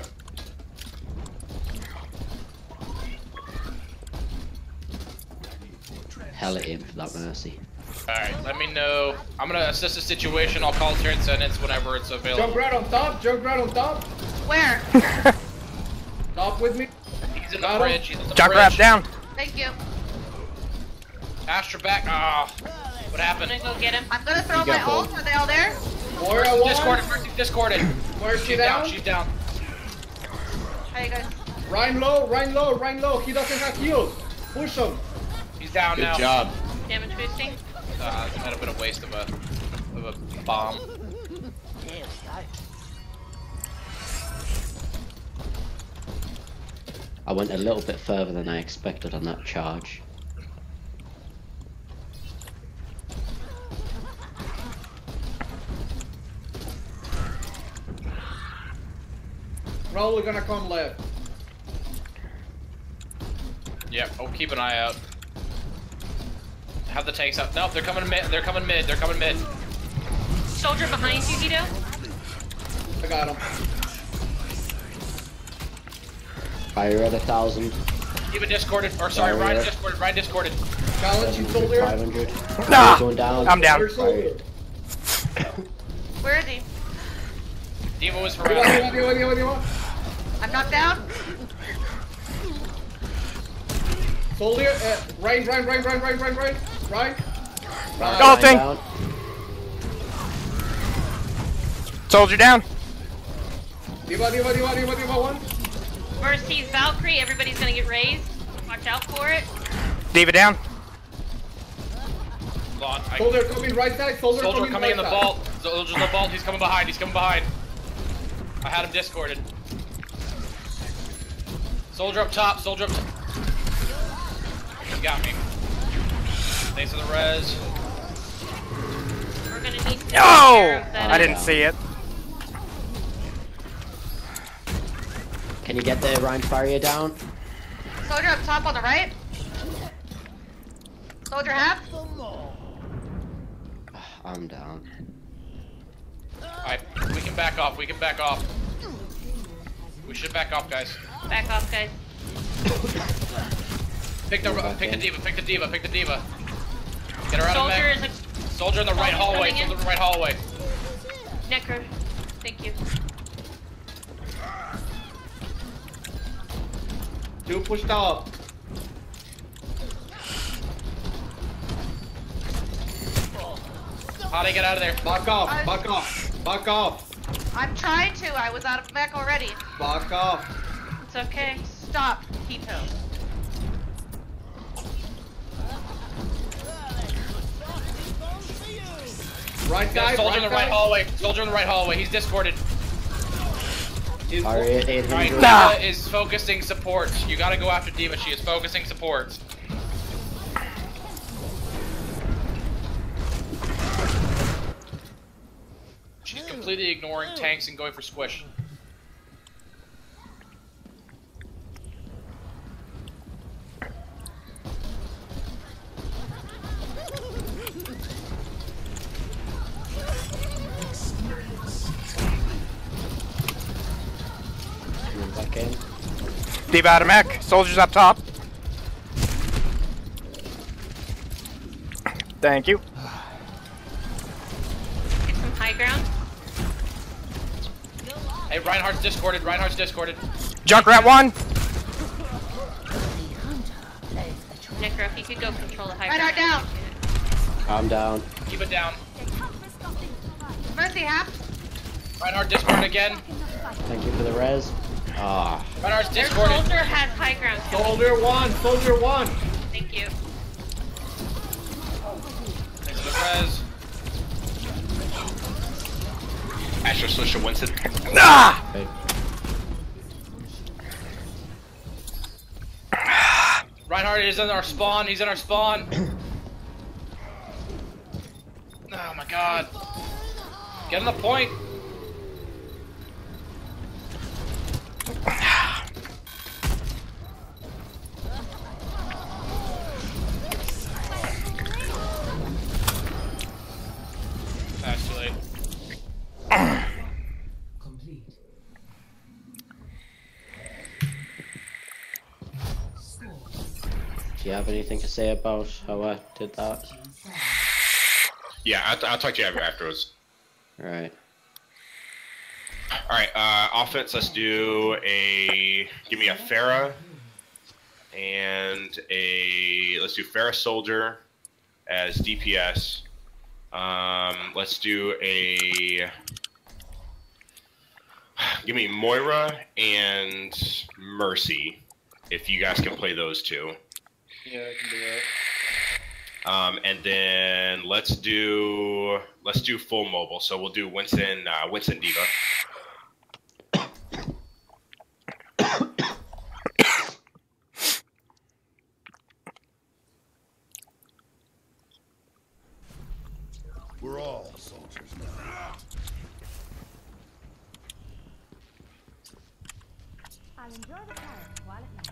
Hella aim for that mercy. Alright, let me know. I'm gonna assess the situation. I'll call turn sentence whenever it's available. Junkrat on top. Junkrat on top. Where? Top with me. He's in the bridge. He's in the Junkrat bridge. down. Thank you. Asher back. Ah, what happened? I'm gonna go get him. I'm gonna throw my ult. Are they all there? Warrior one. Discorded. Mercy's discorded. Where's she She's down? She's down. Hey guys. Ryan low. Ryan low. Ryan low. He doesn't have heals. Push him. He's down now. Good job. Damage boosting. It might have been a waste of a bomb. I went a little bit further than I expected on that charge. Probably gonna come left. Yep. Oh, keep an eye out. Have the tanks up. Nope, they're coming mid. They're coming mid. They're coming mid. Soldier behind you, Vito. I got him. Fire at 1,000. Even discorded. Or sorry, Fire. Ryan discorded. Ryan discorded. Challenge, you still there? 500. Nah, Going down. I'm down. Where's Soldier? Where is he? Diva was Diva, harassed. Diva. I'm knocked down. Soldier, Ryan. Golfing. Down. Soldier down. Diva, one. Mercy's Valkyrie. Everybody's gonna get raised. Watch out for it. Diva down. Soldier coming right side. Soldier Soldier coming in the right side. vault. Soldier's in the vault. He's coming behind. He's coming behind. I had him discorded. Soldier up top. Soldier up top. He got me. Thanks for the res. We're gonna need to take No! care of that. I didn't see it. Can you get the Ryan Farrier down? Soldier up top on the right. Soldier half. I'm down. Alright, we can back off. We can back off. We should back off, guys. Back off, guys. Pick the diva. Pick the diva. Pick the diva. Get her out Soldier of is mech. a Soldier in the right Soldier's hallway. coming in. Soldier in the right hallway. necro. Thank you. Two pushed up. How do I get out of there? Back off, back off, back off. I'm trying to. I was out of mech already. Back off. It's okay. Stop, Tito. Right side, Soldier in the right hallway. Soldier in the right hallway. He's discorded. Alright, 800. Right, Diva is focusing supports. You gotta go after Diva. She is focusing supports. She's completely ignoring tanks and going for squish. Diva out of mech. Soldiers up top. Thank you. Get some high ground. Hey, Reinhardt's discorded. Reinhardt's discorded. Junkrat 1. Necro, if you could go control the high Reinhardt ground. down. I'm down. Keep it down. Mercy half. Reinhardt discorded again. Thank you for the res. Ah. Reinhardt's Their discorded. soldier has high ground. Soldier 1, soldier 1. Thank you. Thanks for the res. Astro Slusher Winston. Ah! Okay. Reinhardt is in our spawn. He's in our spawn. Oh my god. Get on the point. That's too late. Complete. Do you have anything to say about how I did that? Yeah, I'll talk to you afterwards. Right. All right, offense. Let's do a. Give me a Pharah and a. Let's do Pharah Soldier as DPS. Let's do a. Give me Moira and Mercy, if you guys can play those two. Yeah, I can do that. And then let's do full mobile. So we'll do Winston Diva. We're all soldiers now. I'll enjoy the carrot while it lasts.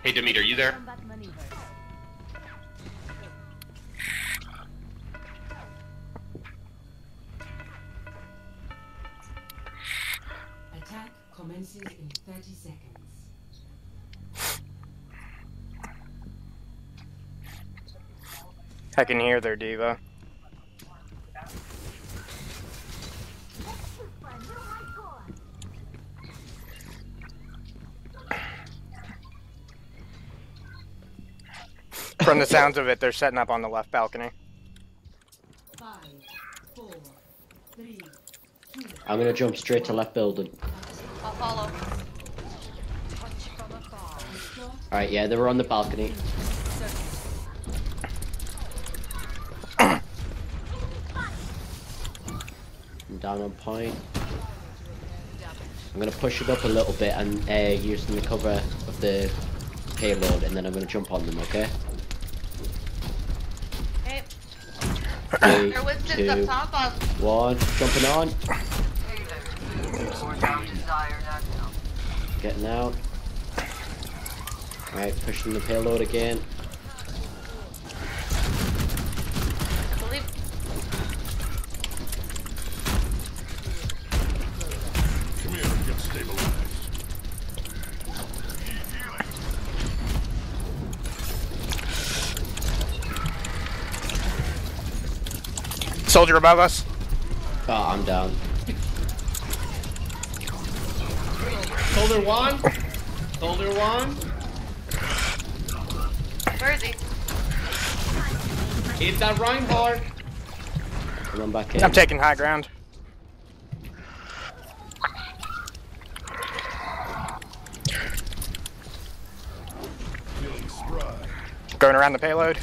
Hey, Demeter, you there? Combat maneuvers. Attack commences in 30 seconds. I can hear their Diva. From the sounds of it, they're setting up on the left balcony. 5, 4, 3, 2. I'm gonna jump straight to left building. I'll follow. Alright, yeah, they were on the balcony. I'm down on point. I'm gonna push it up a little bit and using the cover of the payload, and then I'm gonna jump on them, okay? Okay. 3, There was just 2, up top of. 1, jumping on. Getting out. Alright, pushing the payload again. Believe. Come here and get stabilized. Soldier above us. Oh, I'm down. Soldier 1. Soldier 1. Where is he? It's that Reinhardt. Come on back in. I'm taking high ground. Feeling spry. Going around the payload.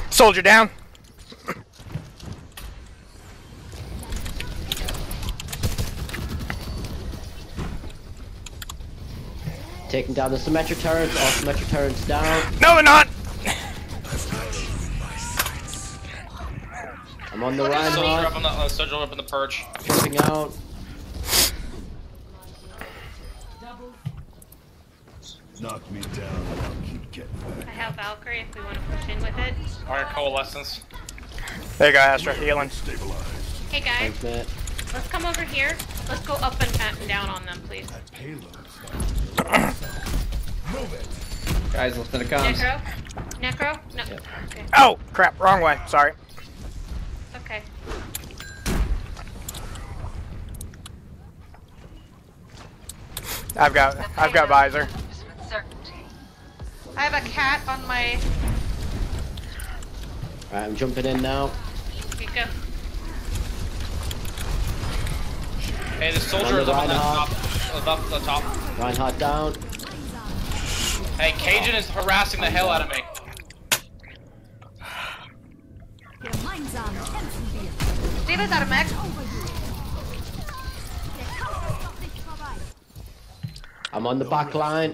Soldier down. Taking down the symmetric turrets, all symmetric turrets down. No, they're not. I'm on the Soldier Reinhardt, up on the soldier up on the perch. jumping out. Knock me down and I'll keep I have Valkyrie if we want to push in with it. Our coalescence. There you go, Astra, healing. Hey guys, Thanks, Matt. let's come over here. Let's go up and down on them, please. Guys, listen to comms. Necro? Necro? No. Yep. Okay. Oh, crap, wrong way. Sorry. Okay. I've got visor. I have a cat on my. Alright, I'm jumping in now. Here you go. Hey, the soldier is up on the top. Reinhardt down. Hey, Cajun is harassing the hell out of me. Diva's out of mech. I'm on the back line.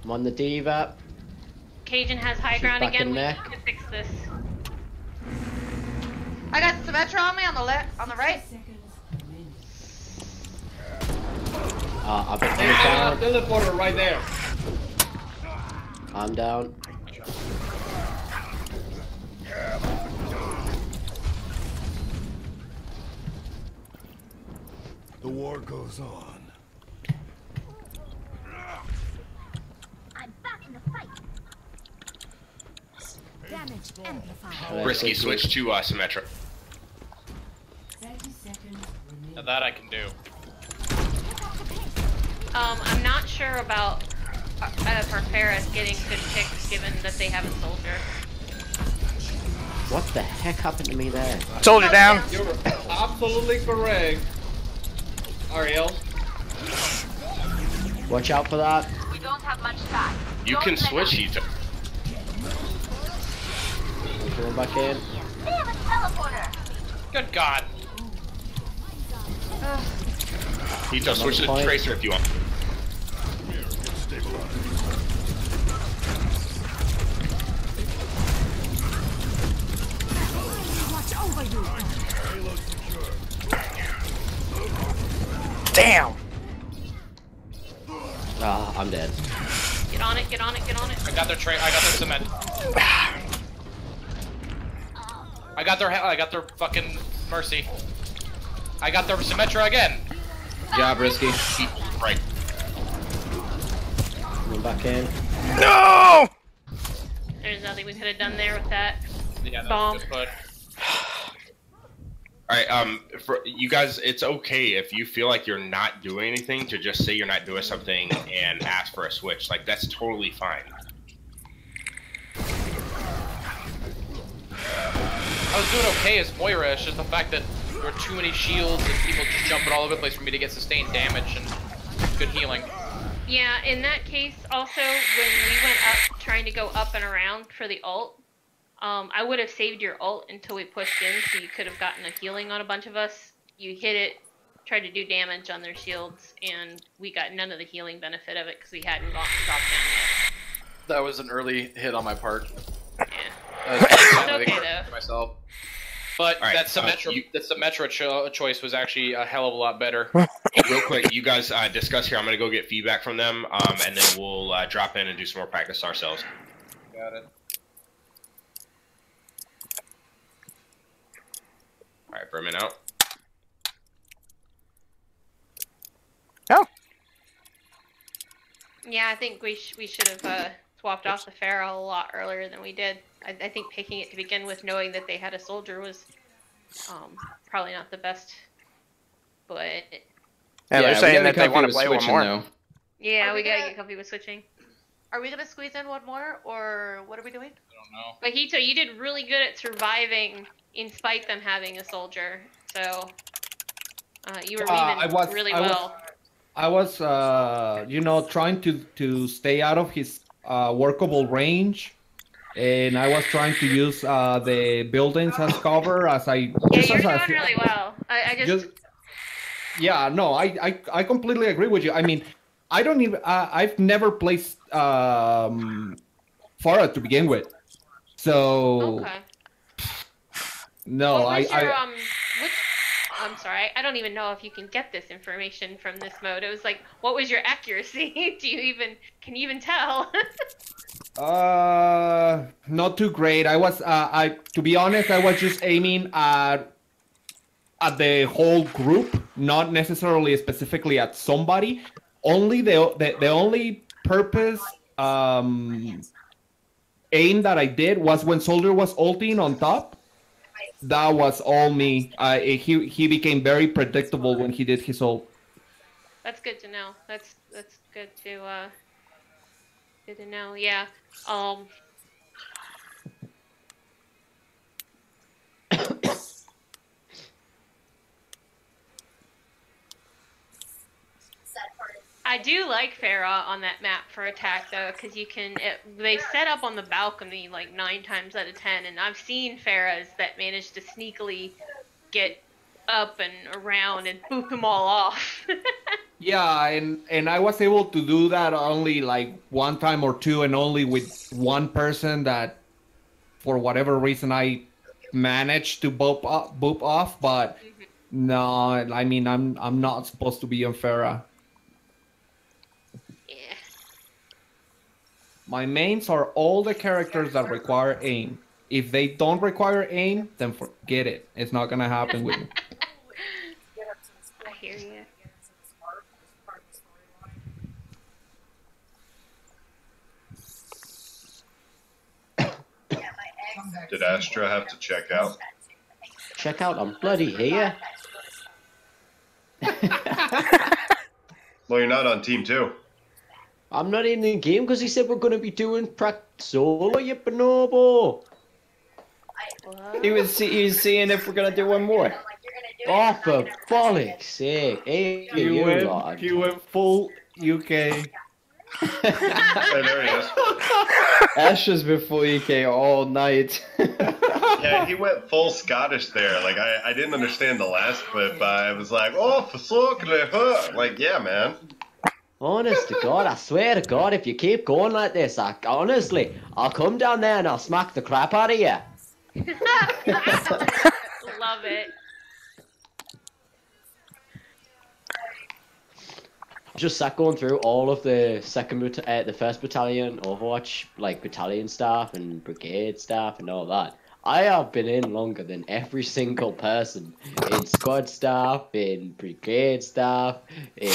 I'm on the Diva. Cajun has high ground back again. in We there. need to fix this. I got Symmetra on me on the left, on the right. I've been down. Teleporter right there. I'm down. The war goes on. I'm back in the fight. Damage amplified. Risky, switch to Symmetra. Now that I can do. I'm not sure about Farfaris getting good picks given that they have a soldier. What the heck happened to me there? Soldier down. You're absolutely correct. Ariel. Watch out for that. We don't have much time. You can switch Hito. Coming back in. They have a teleporter. Good God. Hito, switch to Point. Tracer if you want. Watch over you. Damn. Ah, I'm dead. Get on it, get on it, get on it. I got their cement. I got their fucking mercy. I got their Symmetra again. Good job, Risky. Right. Coming back in. No! There's nothing we could have done there with that. Yeah, Bomb. that's good. Alright, for you guys, it's okay if you feel like you're not doing anything to just say you're not doing something and ask for a switch. Like, that's totally fine. I was doing okay as Moira. It's just the fact that there were too many shields and people just jumping all over the place for me to get sustained damage and good healing. Yeah, in that case, also, when we went up, trying to go up and around for the ult, I would have saved your ult until we pushed in, so you could have gotten a healing on a bunch of us. You hit it, tried to do damage on their shields, and we got none of the healing benefit of it because we hadn't gotten dropped down yet. That was an early hit on my part. Yeah. It's okay, though. Myself. But Right, that Symmetra choice was actually a hell of a lot better. Real quick, you guys discuss here. I'm going to go get feedback from them, and then we'll drop in and do some more practice ourselves. Got it. Alright, Vermin out. Oh. Yeah, I think we should have swapped off the Pharaoh a lot earlier than we did. I think picking it to begin with, knowing that they had a soldier, was probably not the best. But Yeah, they're saying that they want to play one more. Though. yeah, Are we we gotta gonna- get comfy with switching. Are we gonna squeeze in one more, or what are we doing? I don't know. But Hito, you did really good at surviving in spite them having a soldier. So you were weaving really well. I was, trying to stay out of his workable range, and I was trying to use the buildings as cover as I. Yeah, just you're as I- doing really well. I just Yeah, no, I completely agree with you. I mean, I don't even. I've never placed Farah to begin with, so okay. no, What was your, I'm sorry. I don't even know if you can get this information from this mode. It was like, what was your accuracy? Can you even tell? Not too great. I was, to be honest, I was just aiming at the whole group, not necessarily specifically at somebody. Only the only purpose aim that I did was when Soldier was ulting on top. That was all me. He became very predictable when he did his ult. That's good to know. That's good to know. Yeah. I do like Pharah on that map for attack though, because they set up on the balcony like 9 times out of 10, and I've seen Pharahs that manage to sneakily get up and around and boop them all off. Yeah, and I was able to do that only like 1 time or 2, and only with 1 person that, for whatever reason, I managed to boop off. But no, I mean I'm not supposed to be on Pharah. Yeah. My mains are all the characters that require aim. If they don't require aim, then forget it. It's not gonna happen with me. I hear you. Did Astra have to check out? Check out, I'm bloody here. Well, you're not on team 2. I'm not in the game because he said we're going to be doing practice solo, you bonobo. He was seeing if we're going to do one more. Oh, for bollock's sake. Hey, You went full UK. Hey, there he is. Astra's been full UK all night. Yeah, he went full Scottish there. Like, I didn't understand the last clip. I was like, oh, for so like, yeah, man. Honest to God, I swear to God, if you keep going like this, honestly, I'll come down there and I'll smack the crap out of you. Love it. Just sat going through all of the the 1st Battalion Overwatch, like battalion staff and brigade staff and all that. I have been in longer than every single person in squad staff, in brigade staff, in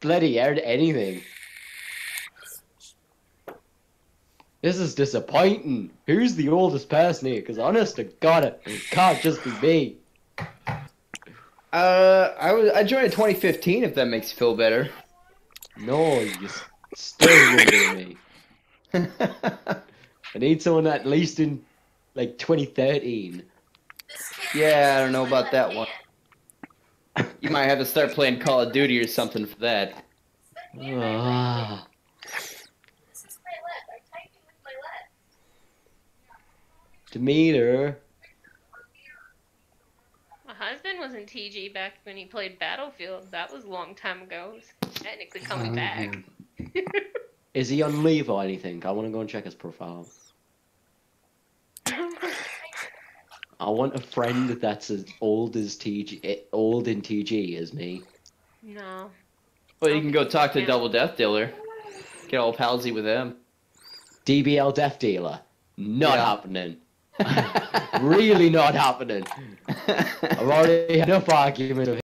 bloody anything. This is disappointing. Who's the oldest person here? Because honest to God, it can't just be me. I joined in 2015. If that makes you feel better. No, you're still younger than me. I need someone at least in like 2013. Yeah, I don't know about that one. You might have to start playing Call of Duty or something for that. Ah. Demeter. My husband was in TG back when he played Battlefield. That was a long time ago. He's technically coming back. Is he on leave or anything? I want to go and check his profile. I want a friend that's as old as old in TG as me. No. Well, you can go talk to Double Death Dealer. Get all palsy with them. DBL Death Dealer. Not happening. Really not happening. I've already had enough argument of